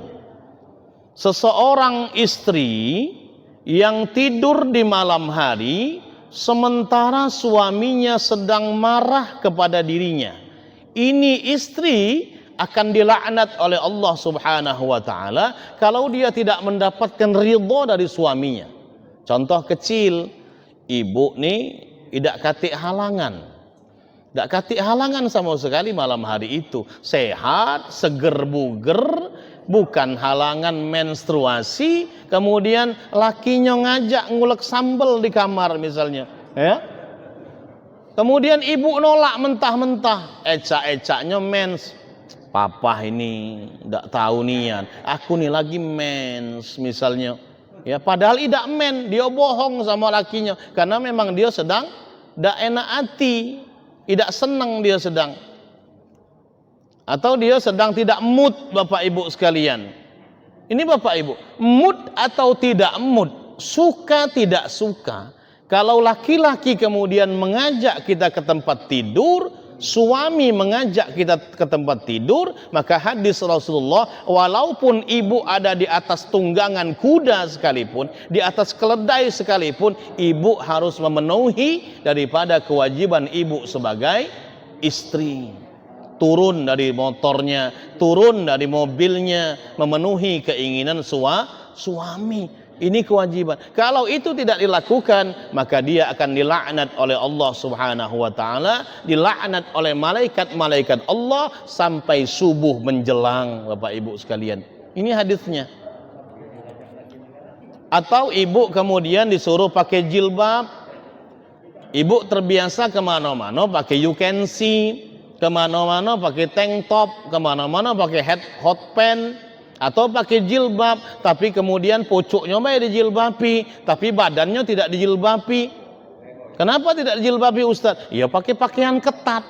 Seseorang istri yang tidur di malam hari sementara suaminya sedang marah kepada dirinya. Ini istri akan dilaknat oleh Allah Subhanahu wa ta'ala kalau dia tidak mendapatkan ridha dari suaminya. Contoh kecil, ibu nih tidak katik halangan. Tidak katik halangan sama sekali malam hari itu. Sehat, seger buger, bukan halangan menstruasi, kemudian lakinya ngajak ngulek sambal di kamar misalnya, ya. Kemudian ibu nolak mentah-mentah, ecak-ecaknya mens. Papa ini tidak tahu nian, aku nih lagi mens misalnya. Ya, padahal tidak men, dia bohong sama lakinya karena memang dia sedang tidak enak hati, tidak senang dia sedang. Atau dia sedang tidak mood, Bapak Ibu sekalian. Ini Bapak Ibu, mood atau tidak mood, suka tidak suka. Kalau laki-laki kemudian mengajak kita ke tempat tidur, suami mengajak kita ke tempat tidur, maka hadis Rasulullah, walaupun ibu ada di atas tunggangan kuda sekalipun, di atas keledai sekalipun, ibu harus memenuhi daripada kewajiban ibu sebagai istri. Turun dari motornya, turun dari mobilnya, memenuhi keinginan suami. Ini kewajiban. Kalau itu tidak dilakukan, maka dia akan dilaknat oleh Allah Subhanahu wa ta'ala, dilaknat oleh malaikat-malaikat Allah sampai subuh menjelang, Bapak Ibu sekalian. Ini hadisnya. Atau ibu kemudian disuruh pakai jilbab, Ibu terbiasa kemana-mana pakai you can see, kemana-mana pakai tank top, kemana-mana pakai hot pants, atau pakai jilbab, tapi kemudian pucuknya dijilbabi, tapi badannya tidak dijilbabi. Kenapa tidak dijilbabi Ustaz? Ya pakai pakaian ketat.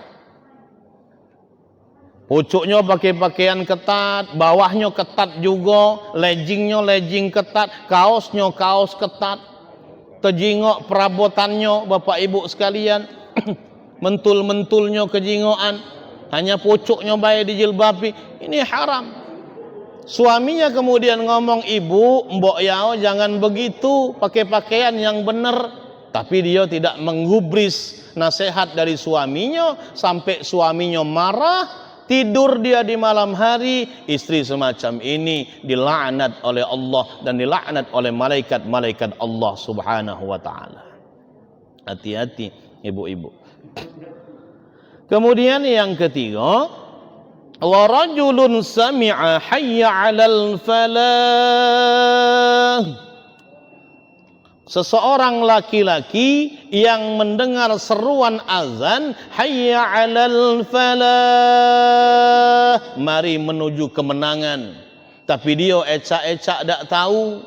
Pucuknya pakai pakaian ketat, bawahnya ketat juga, leggingnya legging ketat, kaosnya kaos ketat. Kejingok perabotannya Bapak Ibu sekalian, mentul-mentulnya kejingokan, hanya pucuknya baik dijilbabi. Ini haram. Suaminya kemudian ngomong, ibu, mbok yao jangan begitu, pakai pakaian yang benar. Tapi dia tidak menggubris nasihat dari suaminya, sampai suaminya marah. Tidur dia di malam hari. Istri semacam ini dilaknat oleh Allah dan dilaknat oleh malaikat-malaikat Allah subhanahu wa ta'ala. Hati-hati ibu-ibu. Kemudian yang ketiga, wa rajulun sami'a hayya 'alal falah. Seseorang laki-laki yang mendengar seruan azan, hayya 'alal falah, mari menuju kemenangan, tapi dia ecak-ecak dak tahu,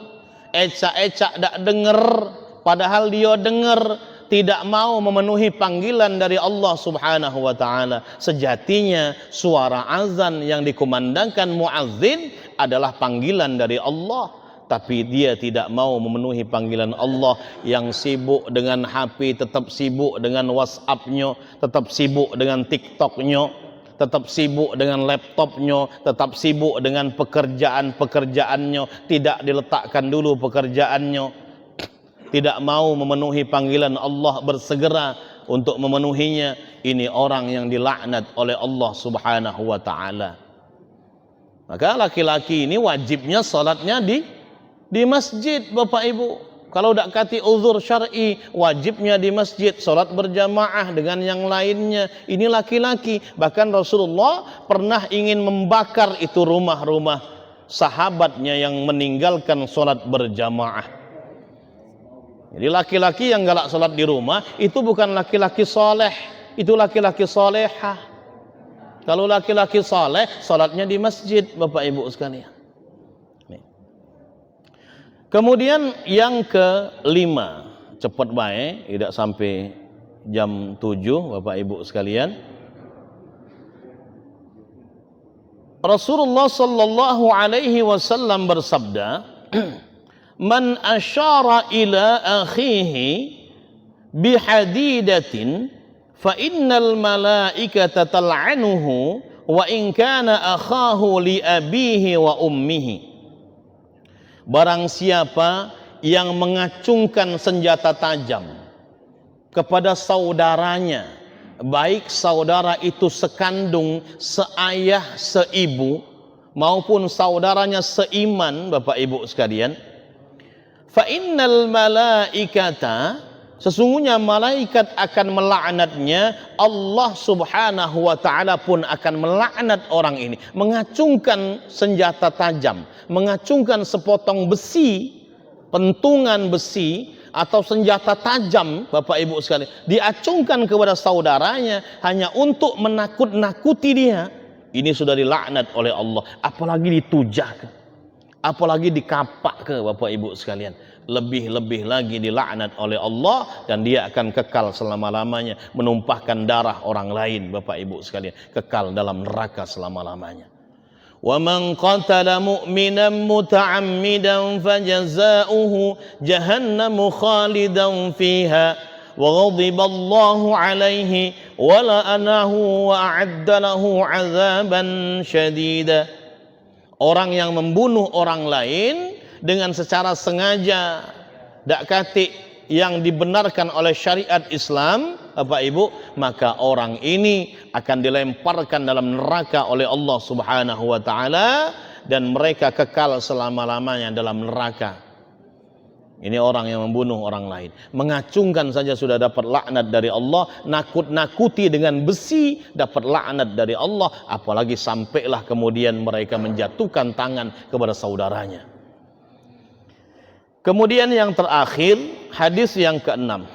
ecak-ecak dak dengar, padahal dia dengar, tidak mau memenuhi panggilan dari Allah subhanahu wa ta'ala. Sejatinya suara azan yang dikumandangkan muazzin adalah panggilan dari Allah, tapi dia tidak mau memenuhi panggilan Allah. Yang sibuk dengan HP tetap sibuk dengan WhatsApp-nya, tetap sibuk dengan TikTok-nya, tetap sibuk dengan laptopnya, tetap sibuk dengan pekerjaan-pekerjaannya, tidak diletakkan dulu pekerjaannya, tidak mau memenuhi panggilan Allah, bersegera untuk memenuhinya. Ini orang yang dilaknat oleh Allah subhanahu wa ta'ala. Maka laki-laki ini wajibnya salatnya di masjid Bapak Ibu. Kalau tak kati uzur syar'i, wajibnya di masjid, salat berjamaah dengan yang lainnya. Ini laki-laki. Bahkan Rasulullah pernah ingin membakar itu rumah-rumah sahabatnya yang meninggalkan salat berjamaah. Jadi laki-laki yang galak salat di rumah itu bukan laki-laki soleh, itu laki-laki solehah. Kalau laki-laki soleh, salatnya di masjid Bapak Ibu sekalian. Kemudian yang kelima, cepat baik, tidak sampai jam 7 Bapak Ibu sekalian. Rasulullah sallallahu alaihi wasallam bersabda, man asyara ila akhihi bihadidatin fa innal malaikata tal'anuhu wa in kana akhahu li abihi wa ummihi. Barang siapa yang mengacungkan senjata tajam kepada saudaranya, baik saudara itu sekandung, seayah, seibu, maupun saudaranya seiman Bapak Ibu sekalian, fa innal malaikata, sesungguhnya malaikat akan melaknatnya, Allah subhanahu wa ta'ala pun akan melaknat orang ini. Mengacungkan senjata tajam, mengacungkan sepotong besi, pentungan besi atau senjata tajam Bapak Ibu sekalian, diacungkan kepada saudaranya hanya untuk menakut-nakuti dia. Ini sudah dilaknat oleh Allah. Apalagi ditujah ke, apalagi dikapak ke Bapak Ibu sekalian, lebih-lebih lagi dilaknat oleh Allah, dan dia akan kekal selama-lamanya menumpahkan darah orang lain Bapak Ibu sekalian, kekal dalam neraka selama-lamanya. Wa man qatala mu'minan muta'ammidan fajaza'uhu jahannamu khalidan fiha wa ghadiba Allahu alaihi wa la'anahu wa a'adda lahu 'adzaban syadida. Orang yang membunuh orang lain dengan secara sengaja, dak katik yang dibenarkan oleh syariat Islam Bapak Ibu, maka orang ini akan dilemparkan dalam neraka oleh Allah subhanahu wa ta'ala, dan mereka kekal selama-lamanya dalam neraka. Ini orang yang membunuh orang lain, mengacungkan saja sudah dapat laknat dari Allah, nakut-nakuti dengan besi dapat laknat dari Allah, apalagi sampailah kemudian mereka menjatuhkan tangan kepada saudaranya. Kemudian yang terakhir, hadis yang keenam.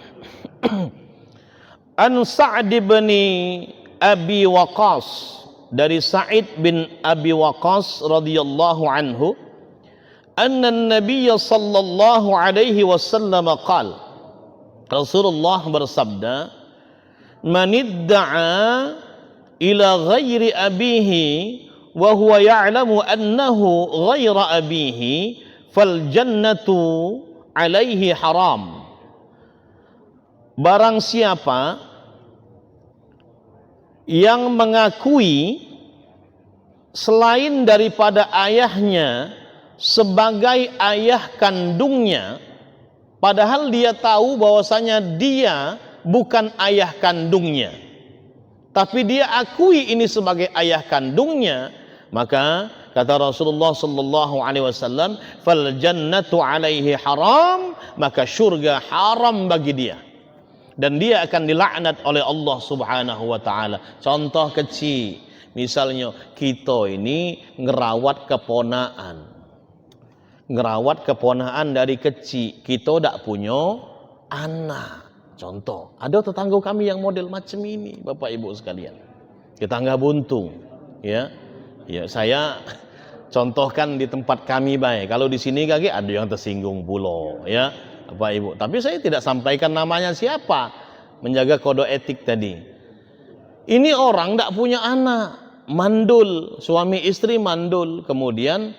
An Sa'd bin Abi Waqqas, dari Sa'id bin Abi Waqqas radhiyallahu anhu, anna an-nabiy sallallahu alaihi wasallam qala, Rasulullah bersabda, man idda'a ila ghairi abihi wa huwa ya'lamu annahu ghaira abihi fal jannatu alaihi haram. Barang siapa yang mengakui selain daripada ayahnya sebagai ayah kandungnya, padahal dia tahu bahwasanya dia bukan ayah kandungnya, tapi dia akui ini sebagai ayah kandungnya, maka kata Rasulullah sallallahu alaihi wasallam, fal jannatu alaihi haram, maka surga haram bagi dia dan dia akan dilaknat oleh Allah Subhanahu wa taala. Contoh kecil, misalnya kita ini ngerawat keponaan dari kecil, kita tidak punya anak. Contoh, ada tetangga kami yang model macam ini, Bapak Ibu sekalian. Tetangga buntung, ya. Ya, saya contohkan di tempat kami baik. Kalau di sini kaki ada yang tersinggung pula, ya. Bapak Ibu, tapi saya tidak sampaikan namanya siapa, menjaga kode etik tadi. Ini orang tidak punya anak, mandul, suami istri mandul, kemudian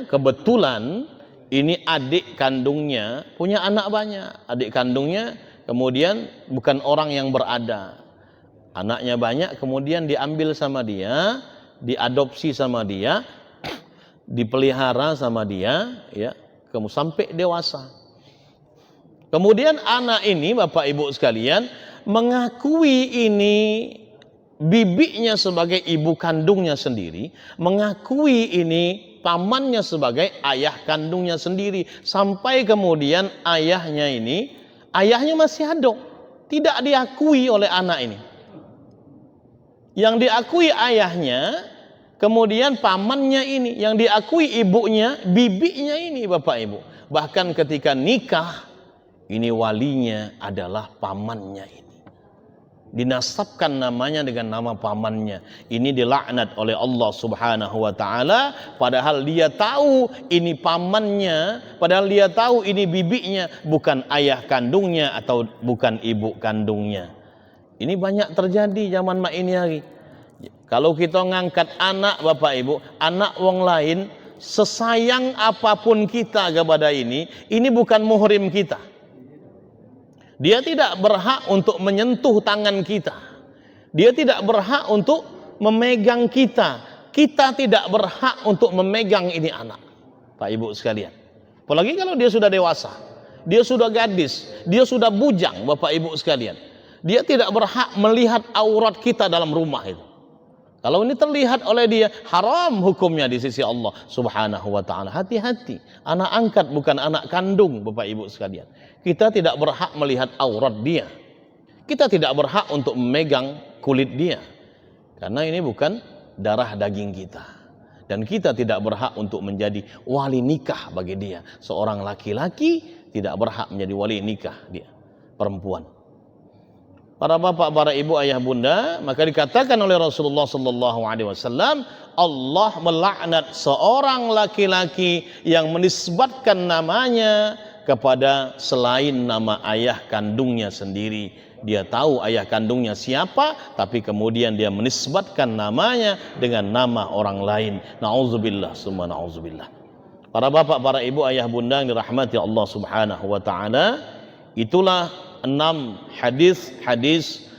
kebetulan ini adik kandungnya punya anak banyak, adik kandungnya kemudian bukan orang yang berada, anaknya banyak, kemudian diambil sama dia, diadopsi sama dia, dipelihara sama dia, ya, sampai dewasa. Kemudian anak ini, Bapak Ibu sekalian, mengakui ini bibinya sebagai ibu kandungnya sendiri, mengakui ini pamannya sebagai ayah kandungnya sendiri, sampai kemudian ayahnya masih ada, tidak diakui oleh anak ini. Yang diakui ayahnya, kemudian pamannya ini, yang diakui ibunya, bibinya ini, Bapak Ibu. Bahkan ketika nikah, ini walinya adalah pamannya ini. Dinasabkan namanya dengan nama pamannya. Ini dilaknat oleh Allah Subhanahu wa taala, padahal dia tahu ini pamannya, padahal dia tahu ini bibinya, bukan ayah kandungnya atau bukan ibu kandungnya. Ini banyak terjadi zaman mak ini hari. Kalau kita ngangkat anak, Bapak Ibu, anak wong lain, sesayang apapun kita kepada ini bukan muhrim kita. Dia tidak berhak untuk menyentuh tangan kita. Dia tidak berhak untuk memegang kita. Kita tidak berhak untuk memegang ini anak, Pak Ibu sekalian. Apalagi kalau dia sudah dewasa, dia sudah gadis, dia sudah bujang, Bapak Ibu sekalian. Dia tidak berhak melihat aurat kita dalam rumah itu. Kalau ini terlihat oleh dia, haram hukumnya di sisi Allah Subhanahu wa taala. Hati-hati, anak angkat bukan anak kandung, Bapak Ibu sekalian. Kita tidak berhak melihat aurat dia. Kita tidak berhak untuk memegang kulit dia. Karena ini bukan darah daging kita. Dan kita tidak berhak untuk menjadi wali nikah bagi dia. Seorang laki-laki tidak berhak menjadi wali nikah dia, perempuan. Para bapak, para ibu, ayah, bunda, maka dikatakan oleh Rasulullah sallallahu alaihi wasallam, Allah melaknat seorang laki-laki yang menisbatkan namanya kepada selain nama ayah kandungnya sendiri. Dia tahu ayah kandungnya siapa, tapi kemudian dia menisbatkan namanya dengan nama orang lain. Nauzubillah, summa nauzubillah. Para bapak, para ibu, ayah, bunda yang dirahmati Allah Subhanahu wa taala, itulah 6 hadis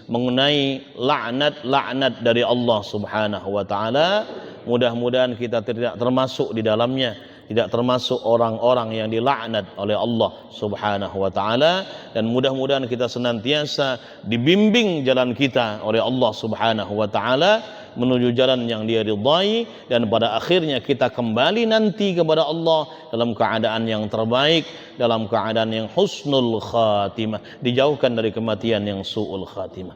mengenai laknat dari Allah Subhanahu wa taala. Mudah-mudahan kita tidak termasuk di dalamnya, tidak termasuk orang-orang yang dilaknat oleh Allah Subhanahu wa taala, dan mudah-mudahan kita senantiasa dibimbing jalan kita oleh Allah Subhanahu wa taala menuju jalan yang dia ridhai, dan pada akhirnya kita kembali nanti kepada Allah dalam keadaan yang terbaik, dalam keadaan yang husnul khatimah, dijauhkan dari kematian yang su'ul khatimah.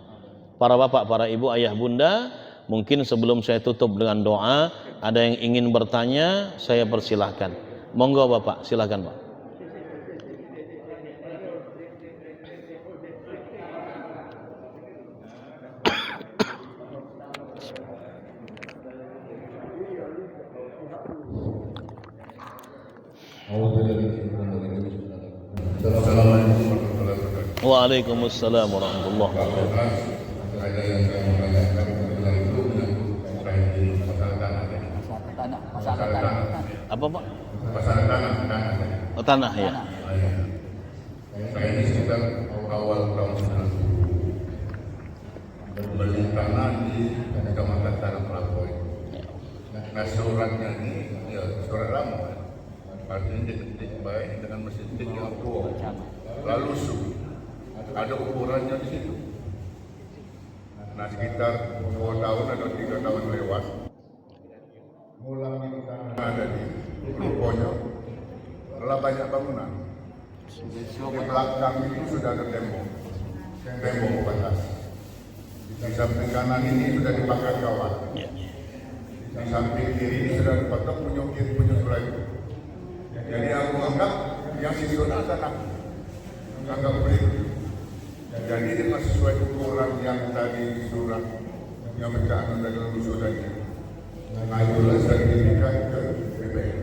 Para bapak, para ibu, ayah, bunda, mungkin sebelum saya tutup dengan doa, ada yang ingin bertanya, saya persilahkan. Monggo Bapak, silakan Pak. Assalamualaikum warahmatullahi wabarakatuh. Waalaikumsalam warahmatullahi wabarakatuh. Ada yang saya mau tanyakan itu terkait di masalah tanah. Masalah tanah. Apa Pak? Masalah tanah. Oh, tanah ya. Saya ini sekitar awal tahun 90 beli tanah di Kecamatan Tanah Melakoy. Nah suratnya ini ya surat lama, artinya diketik baik dengan mesin ketik yang tua, lalu ada ukurannya di situ. Nah sekitar 2 tahun atau 3 tahun lewat, mulai tanah ada di rukonya, telah banyak bangunan. Di belakang itu sudah ada tembok batas. Di samping kanan ini sudah dibakar kawan. Di samping kiri ini sudah dipotong punya sebelah itu. Jadi aku anggap yang sisi kanan tanah, anggap begitu. Jadi dengan sesuai ukuran yang tadi surat yang mencantum dari usul tadi. Nah itulah sertifikat ke BPN.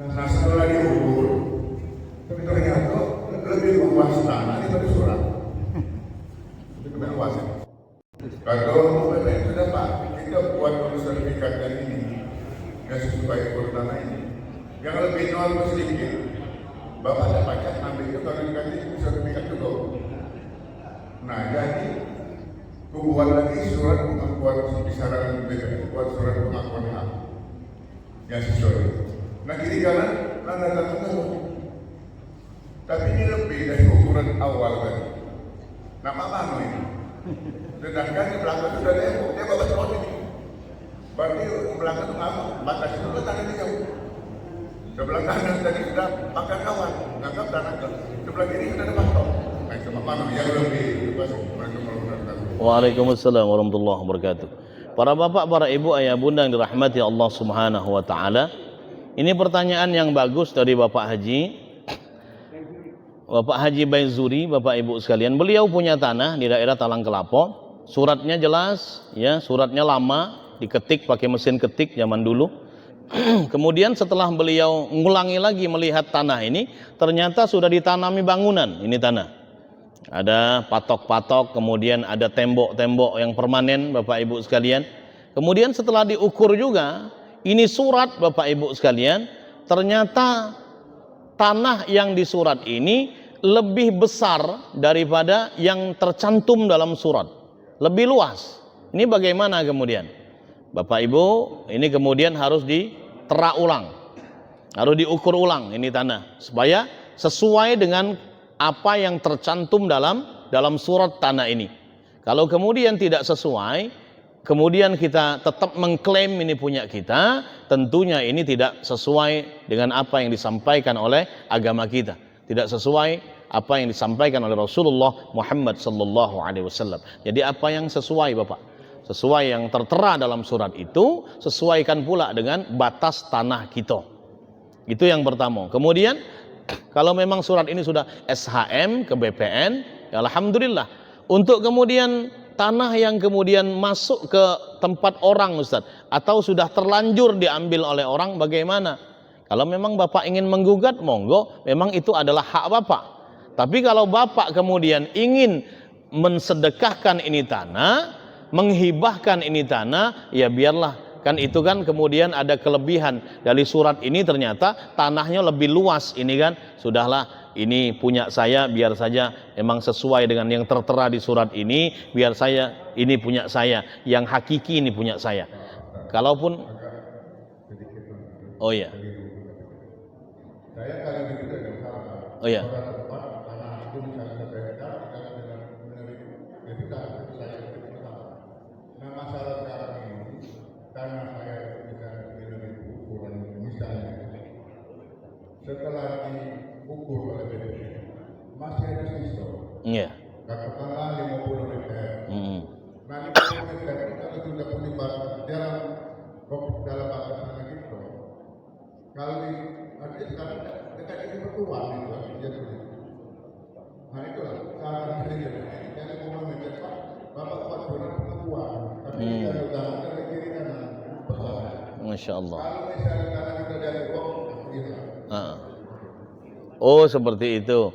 Nah setelah diukur, ternyata lebih luas tanah daripada surat. Lebih luas. Kalau BPN sudah Pak, kita buat sertifikat yang ini yang sesuai ukur tanah ini. Yang lebih normal sedikit, Bapak dapatkan ambil itu karena dikasih sertifikat juga. Nah jadi buat lagi surat pengakuan kisaran BPN, buat surat pengakuan hak yang sesuai. Nah kiri kanan tanda tangan. Tapi ini lebih dari ukuran awal tadi. Nama mana ini? Sedangkan di belakang itu ada tembok, dia bawa seperti ini. Berarti belakang itu apa? Batas itu tanah ini jauh. Sebelah kanan tadi sudah bakar kawan, nganggap tanah ke sebelah kiri sudah ada patok. Nah itu mana yang lebih Waalaikumsalam warahmatullahi wabarakatuh. Para bapak, para ibu, ayah bunda yang dirahmati Allah Subhanahu wa taala. Ini pertanyaan yang bagus dari Bapak Haji Baizuri, Bapak Ibu sekalian. Beliau punya tanah di daerah Talang Kelapo. Suratnya jelas, ya, suratnya lama, diketik pakai mesin ketik zaman dulu. Kemudian setelah beliau ngulangi lagi melihat tanah ini, ternyata sudah ditanami bangunan. Ini tanah. Ada patok-patok, kemudian ada tembok-tembok yang permanen, Bapak Ibu sekalian. Kemudian setelah diukur juga, ini surat Bapak Ibu sekalian, ternyata tanah yang di surat ini lebih besar daripada yang tercantum dalam surat. Lebih luas. Ini bagaimana kemudian? Bapak Ibu, ini kemudian harus ditera ulang. Harus diukur ulang ini tanah. Supaya sesuai dengan apa yang tercantum dalam surat tanah ini. Kalau kemudian tidak sesuai, kemudian kita tetap mengklaim ini punya kita, tentunya ini tidak sesuai dengan apa yang disampaikan oleh agama kita. Tidak sesuai apa yang disampaikan oleh Rasulullah Muhammad sallallahu alaihi wasallam. Jadi apa yang sesuai Bapak? Sesuai yang tertera dalam surat itu, sesuaikan pula dengan batas tanah kita. Itu yang pertama. Kemudian kalau memang surat ini sudah SHM ke BPN, ya alhamdulillah. Untuk kemudian tanah yang kemudian masuk ke tempat orang Ustaz, atau sudah terlanjur diambil oleh orang, bagaimana? Kalau memang Bapak ingin menggugat, monggo, memang itu adalah hak Bapak. Tapi kalau Bapak kemudian ingin mensedekahkan ini tanah, menghibahkan ini tanah, ya biarlah. Kan itu kan kemudian ada kelebihan dari surat ini, ternyata tanahnya lebih luas. Ini kan sudahlah, ini punya saya, biar saja memang sesuai dengan yang tertera di surat ini, biar saya, ini punya saya, yang hakiki ini punya saya. Kalaupun oh ya, oh ya, karena saya bisa meneliti ukuran misalnya setelah diukur oleh BPN masih ada sisa, katakanlah 50 meter. Nah 50 meter itu kalau sudah punya dalam batas tanah itu, kalau ada sekarang dekat ini bertuan itu jadi. Nah itulah saran saya, jadi mau mencetak Bapak buat surat pengakuan, tapi kalau dari kiri kanan. Masya Allah. Kalau misalnya kita dari Oh, seperti itu.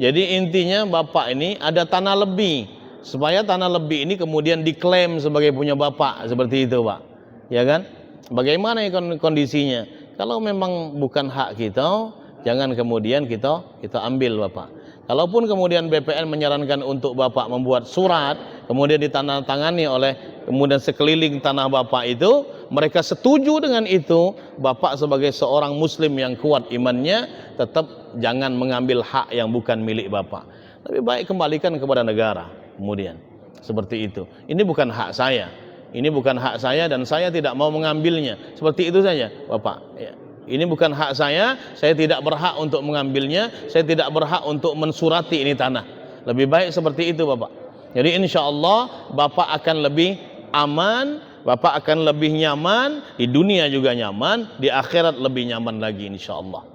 Jadi intinya bapak ini ada tanah lebih, supaya tanah lebih ini kemudian diklaim sebagai punya bapak, seperti itu Pak. Ya kan? Bagaimana kondisinya? Kalau memang bukan hak kita, jangan kemudian kita ambil bapak. Kalaupun kemudian BPN menyarankan untuk bapak membuat surat, kemudian ditandatangani oleh kemudian sekeliling tanah bapak itu, mereka setuju dengan itu, bapak sebagai seorang muslim yang kuat imannya, tetap jangan mengambil hak yang bukan milik bapak. Lebih baik kembalikan kepada negara. Kemudian seperti itu. Ini bukan hak saya. Ini bukan hak saya dan saya tidak mau mengambilnya. Seperti itu saja, bapak. Ya. Ini bukan hak saya tidak berhak untuk mengambilnya, saya tidak berhak untuk mensurati ini tanah. Lebih baik seperti itu bapak. Jadi insya Allah bapak akan lebih aman, bapak akan lebih nyaman, di dunia juga nyaman, di akhirat lebih nyaman lagi insya Allah.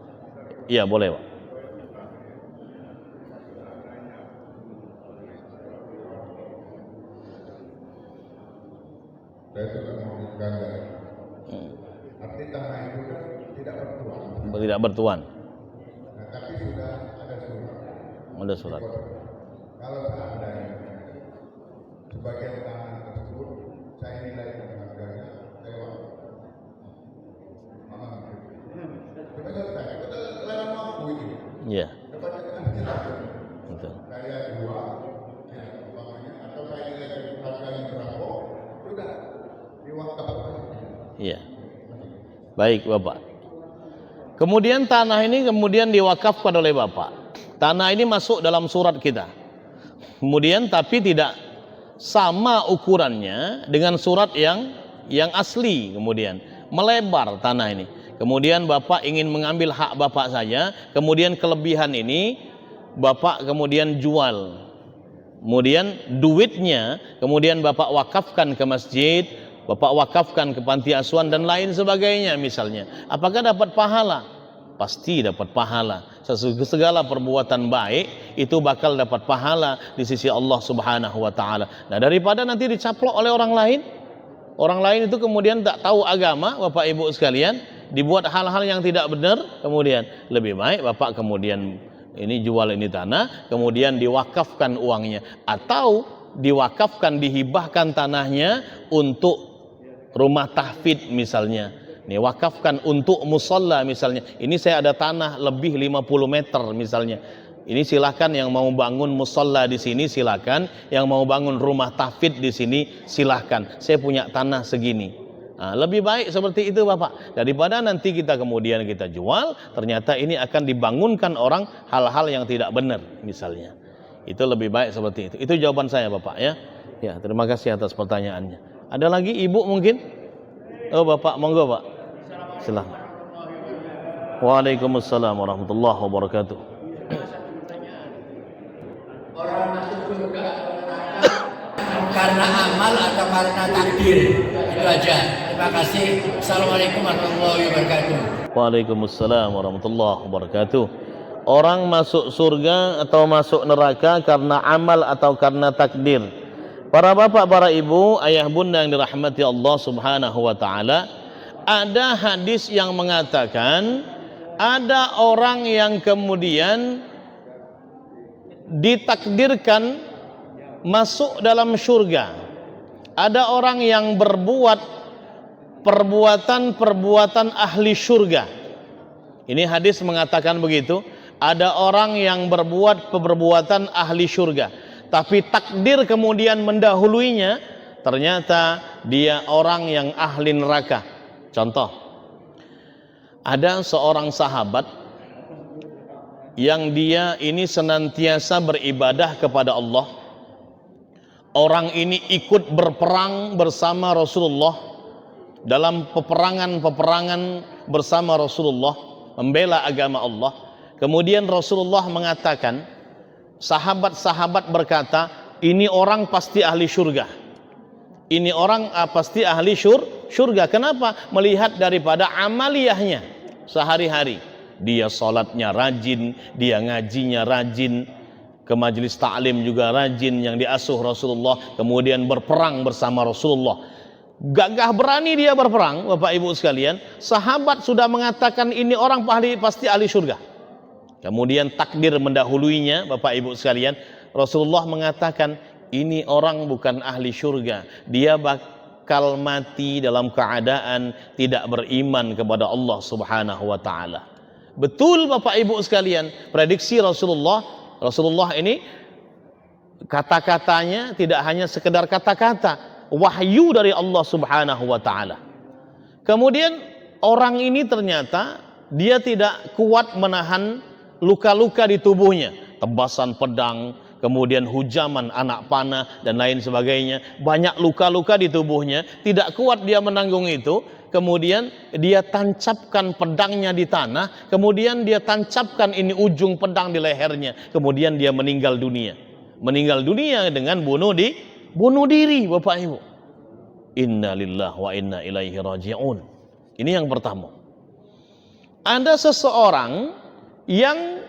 Iya boleh pak. Saya juga mau mengganda. Arti tanah itu kan tidak bertuan. Tidak bertuan. Nah, tapi sudah ada surat. Ada surat. Kalau seandainya sebagian tanah tersebut saya nilai harganya lewat. Kita selesai. Kita larang mampu ini. Iya. Dapat kita tidak. Betul. Saya jual, ya, umpamanya, atau saya nilai harganya berapa, sudah diwakafkan. Iya. Baik bapak. Kemudian tanah ini kemudian diwakafkan oleh bapak. Tanah ini masuk dalam surat kita. Kemudian tapi tidak sama ukurannya dengan surat yang asli, kemudian melebar tanah ini. Kemudian bapak ingin mengambil hak bapak saja, kemudian kelebihan ini bapak kemudian jual. Kemudian duitnya kemudian bapak wakafkan ke masjid, bapak wakafkan ke panti asuhan dan lain sebagainya misalnya. Apakah dapat pahala? Pasti dapat pahala. Segala perbuatan baik itu bakal dapat pahala di sisi Allah Subhanahu wa taala. Nah, daripada nanti dicaplok oleh orang lain itu kemudian tak tahu agama, Bapak Ibu sekalian, dibuat hal-hal yang tidak benar, kemudian lebih baik bapak kemudian ini jual ini tanah, kemudian diwakafkan uangnya, atau diwakafkan, dihibahkan tanahnya untuk rumah tahfidz misalnya. Nih, wakafkan untuk musalla misalnya. Ini saya ada tanah lebih 50 meter misalnya. Ini silakan yang mau bangun musalla di sini silakan, yang mau bangun rumah tahfidz di sini silakan. Saya punya tanah segini. Nah, lebih baik seperti itu bapak, daripada nanti kita kemudian kita jual, ternyata ini akan dibangunkan orang hal-hal yang tidak benar misalnya. Itu lebih baik seperti itu. Itu jawaban saya bapak ya. Ya, terima kasih atas pertanyaannya. Ada lagi ibu mungkin? Oh bapak, monggo pak. Silakan. Waalaikumsalam warahmatullahi wabarakatuh. Orang masuk surga karena amal atau karena takdir? Itu aja. Terima kasih. Assalamualaikum warahmatullahi wabarakatuh. Waalaikumsalam warahmatullahi wabarakatuh. Orang masuk surga atau masuk neraka karena amal atau karena takdir? Para bapak, para ibu, ayah bunda yang dirahmati Allah Subhanahu wa taala, ada hadis yang mengatakan ada orang yang kemudian ditakdirkan masuk dalam surga. Ada orang yang berbuat perbuatan ahli surga. Ini hadis mengatakan begitu. Ada orang yang berbuat perbuatan ahli surga, tapi takdir kemudian mendahuluinya, ternyata dia orang yang ahli neraka. Contoh, ada seorang sahabat yang dia ini senantiasa beribadah kepada Allah. Orang ini ikut berperang bersama Rasulullah dalam peperangan bersama Rasulullah, membela agama Allah. Kemudian Rasulullah mengatakan, sahabat-sahabat berkata, ini orang pasti ahli surga. Ini orang pasti ahli surga. Kenapa? Melihat daripada amaliyahnya sehari-hari. Dia sholatnya rajin, dia ngajinya rajin, ke majelis ta'lim juga rajin, yang diasuh Rasulullah, kemudian berperang bersama Rasulullah. Gagah berani dia berperang, Bapak Ibu sekalian. Sahabat sudah mengatakan ini orang pasti ahli surga. Kemudian takdir mendahuluinya, Bapak Ibu sekalian. Rasulullah mengatakan, ini orang bukan ahli syurga, dia bakal mati dalam keadaan tidak beriman kepada Allah Subhanahu wa taala. Betul Bapak Ibu sekalian, prediksi Rasulullah ini kata-katanya tidak hanya sekedar kata-kata, wahyu dari Allah Subhanahu wa taala. Kemudian orang ini ternyata dia tidak kuat menahan luka-luka di tubuhnya, tebasan pedang, kemudian hujaman anak panah dan lain sebagainya. Banyak luka-luka di tubuhnya, tidak kuat dia menanggung itu. Kemudian dia tancapkan pedangnya di tanah, kemudian dia tancapkan ini ujung pedang di lehernya, kemudian dia meninggal dunia. Meninggal dunia dengan bunuh diri, Bapak Ibu. Inna lillahi wa inna ilaihi raji'un. Ini yang pertama. Ada seseorang yang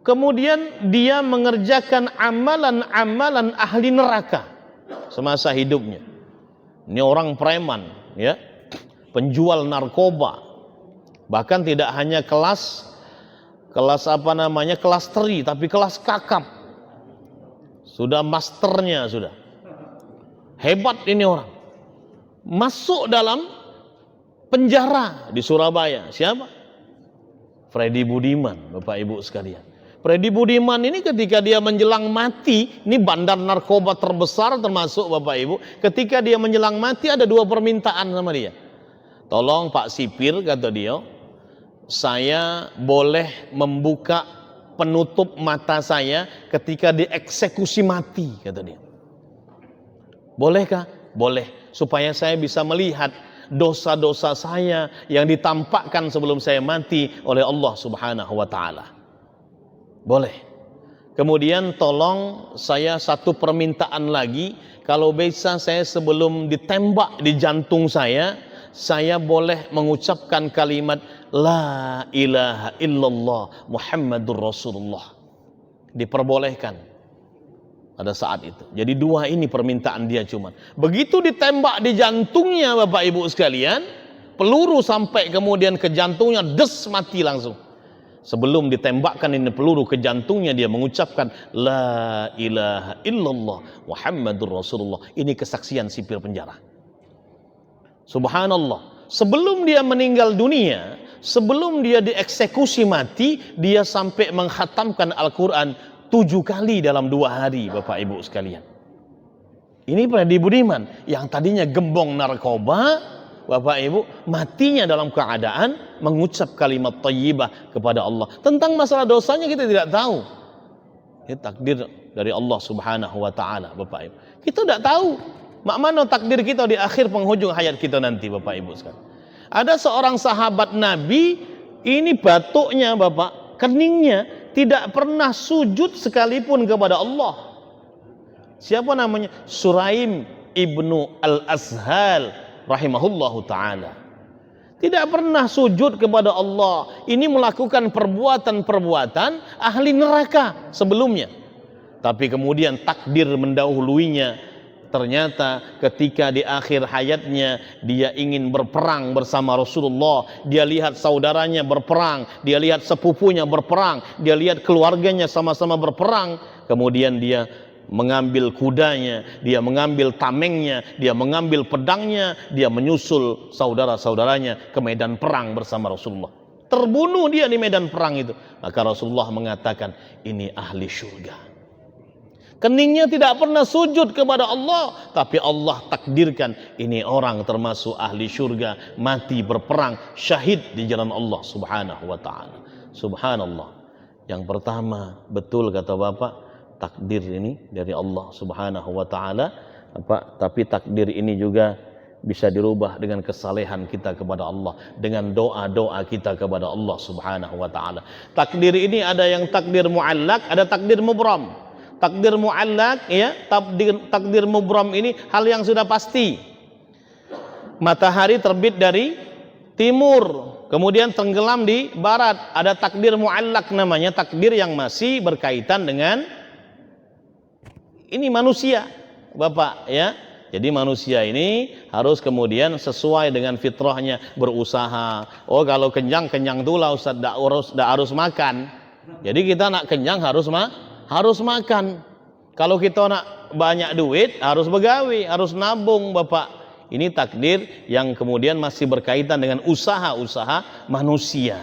kemudian dia mengerjakan amalan-amalan ahli neraka semasa hidupnya. Ini orang preman, ya, penjual narkoba. Bahkan tidak hanya kelas teri, tapi kelas kakap. Sudah masternya sudah. Hebat ini orang. Masuk dalam penjara di Surabaya. Siapa? Freddy Budiman, Bapak Ibu sekalian. Freddy Budiman ini ketika dia menjelang mati, ini bandar narkoba terbesar termasuk Bapak Ibu. Ketika dia menjelang mati ada dua permintaan sama dia. Tolong Pak Sipir, kata dia, saya boleh membuka penutup mata saya ketika dieksekusi mati, kata dia. Bolehkah? Boleh, supaya saya bisa melihat dosa-dosa saya yang ditampakkan sebelum saya mati oleh Allah Subhanahu wa taala. Boleh. Kemudian tolong saya satu permintaan lagi, kalau bisa saya sebelum ditembak di jantung saya boleh mengucapkan kalimat la ilaha illallah Muhammadur Rasulullah. Diperbolehkan pada saat itu. Jadi dua ini permintaan dia cuman. Begitu ditembak di jantungnya Bapak Ibu sekalian, peluru sampai kemudian ke jantungnya, des, mati langsung. Sebelum ditembakkan ini peluru ke jantungnya, dia mengucapkan la ilaha illallah Muhammadur Rasulullah. Ini kesaksian sipir penjara. Subhanallah. Sebelum dia meninggal dunia, sebelum dia dieksekusi mati, dia sampai menghatamkan Al-Quran 7 kali dalam 2 hari, Bapak Ibu sekalian. Ini Freddy Budiman yang tadinya gembong narkoba, Bapak Ibu, matinya dalam keadaan mengucap kalimat thayyibah kepada Allah. Tentang masalah dosanya kita tidak tahu. Ini takdir dari Allah Subhanahu wa taala, Bapak Ibu. Kita tidak tahu mana takdir kita di akhir penghujung hayat kita nanti, Bapak Ibu sekalian. Ada seorang sahabat Nabi, ini batuknya Bapak, keningnya tidak pernah sujud sekalipun kepada Allah. Siapa namanya? Suraim ibnu al-Azhal rahimahullahu ta'ala. Tidak pernah sujud kepada Allah. Ini melakukan perbuatan-perbuatan ahli neraka sebelumnya. Tapi kemudian takdir mendahuluinya. Ternyata ketika di akhir hayatnya dia ingin berperang bersama Rasulullah, dia lihat saudaranya berperang, dia lihat sepupunya berperang, dia lihat keluarganya sama-sama berperang, kemudian dia mengambil kudanya, dia mengambil tamengnya, dia mengambil pedangnya, dia menyusul saudara-saudaranya ke medan perang bersama Rasulullah. Terbunuh dia di medan perang itu. Maka Rasulullah mengatakan, ini ahli syurga. Keningnya tidak pernah sujud kepada Allah, tapi Allah takdirkan ini orang termasuk ahli syurga, mati berperang, syahid di jalan Allah Subhanahu wa taala. Subhanallah. Yang pertama, betul kata Bapak, takdir ini dari Allah Subhanahu wa taala, tapi takdir ini juga bisa dirubah dengan kesalehan kita kepada Allah, dengan doa-doa kita kepada Allah Subhanahu wa taala. Takdir ini ada yang takdir muallak, ada takdir mubram. Takdir muallak, ya, takdir mubram ini hal yang sudah pasti. Matahari terbit dari timur, kemudian tenggelam di barat. Ada takdir muallak namanya, takdir yang masih berkaitan dengan ini manusia, Bapak, ya. Jadi manusia ini harus kemudian sesuai dengan fitrahnya, berusaha. Oh, kalau kenyang tuh lah Ustaz, tidak harus makan. Jadi kita nak kenyang harus makan. Kalau kita nak banyak duit harus begawi, harus nabung, Bapak. Ini takdir yang kemudian masih berkaitan dengan usaha-usaha manusia.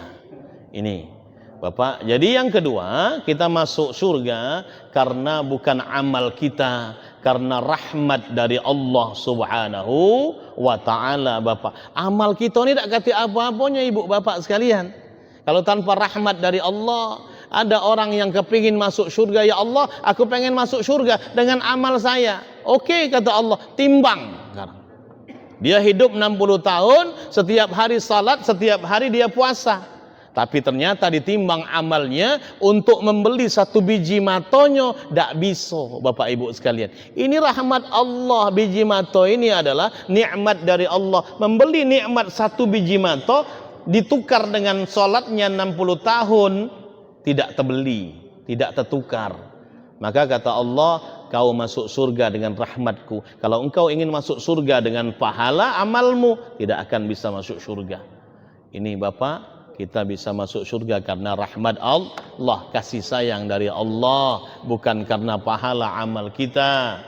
Ini Bapak. Jadi yang kedua, kita masuk surga karena bukan amal kita, karena rahmat dari Allah Subhanahu wa ta'ala, Bapak. Amal kita ini tak kata apa-apanya, Ibu Bapak sekalian. Kalau tanpa rahmat dari Allah, ada orang yang kepingin masuk surga, ya Allah, aku pengen masuk surga dengan amal saya. Oke, kata Allah, timbang. Dia hidup 60 tahun, setiap hari salat, setiap hari dia puasa. Tapi ternyata ditimbang amalnya untuk membeli 1 biji matonyo, tak bisa, Bapak Ibu sekalian. Ini rahmat Allah. Biji mato ini adalah nikmat dari Allah. Membeli nikmat 1 biji mato ditukar dengan solatnya 60 tahun, tidak terbeli, tidak tertukar. Maka kata Allah, kau masuk surga dengan rahmatku. Kalau engkau ingin masuk surga dengan pahala amalmu, tidak akan bisa masuk surga. Ini Bapak, kita bisa masuk surga karena rahmat Allah, kasih sayang dari Allah, bukan karena pahala amal kita.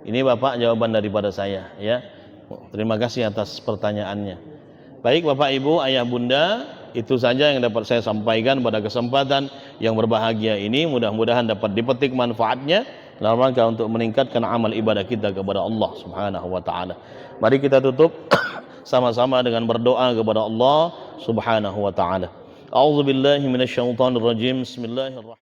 Ini Bapak jawaban daripada saya, ya. Terima kasih atas pertanyaannya. Baik Bapak Ibu, Ayah Bunda, itu saja yang dapat saya sampaikan pada kesempatan yang berbahagia ini. Mudah-mudahan dapat dipetik manfaatnya dalam rangka untuk meningkatkan amal ibadah kita kepada Allah Subhanahu wa taala. Mari kita tutup sama-sama dengan berdoa kepada Allah Subhanahu wa taala. A'udzubillahi minasyaitonir rajim. Bismillahirrahmanirrahim.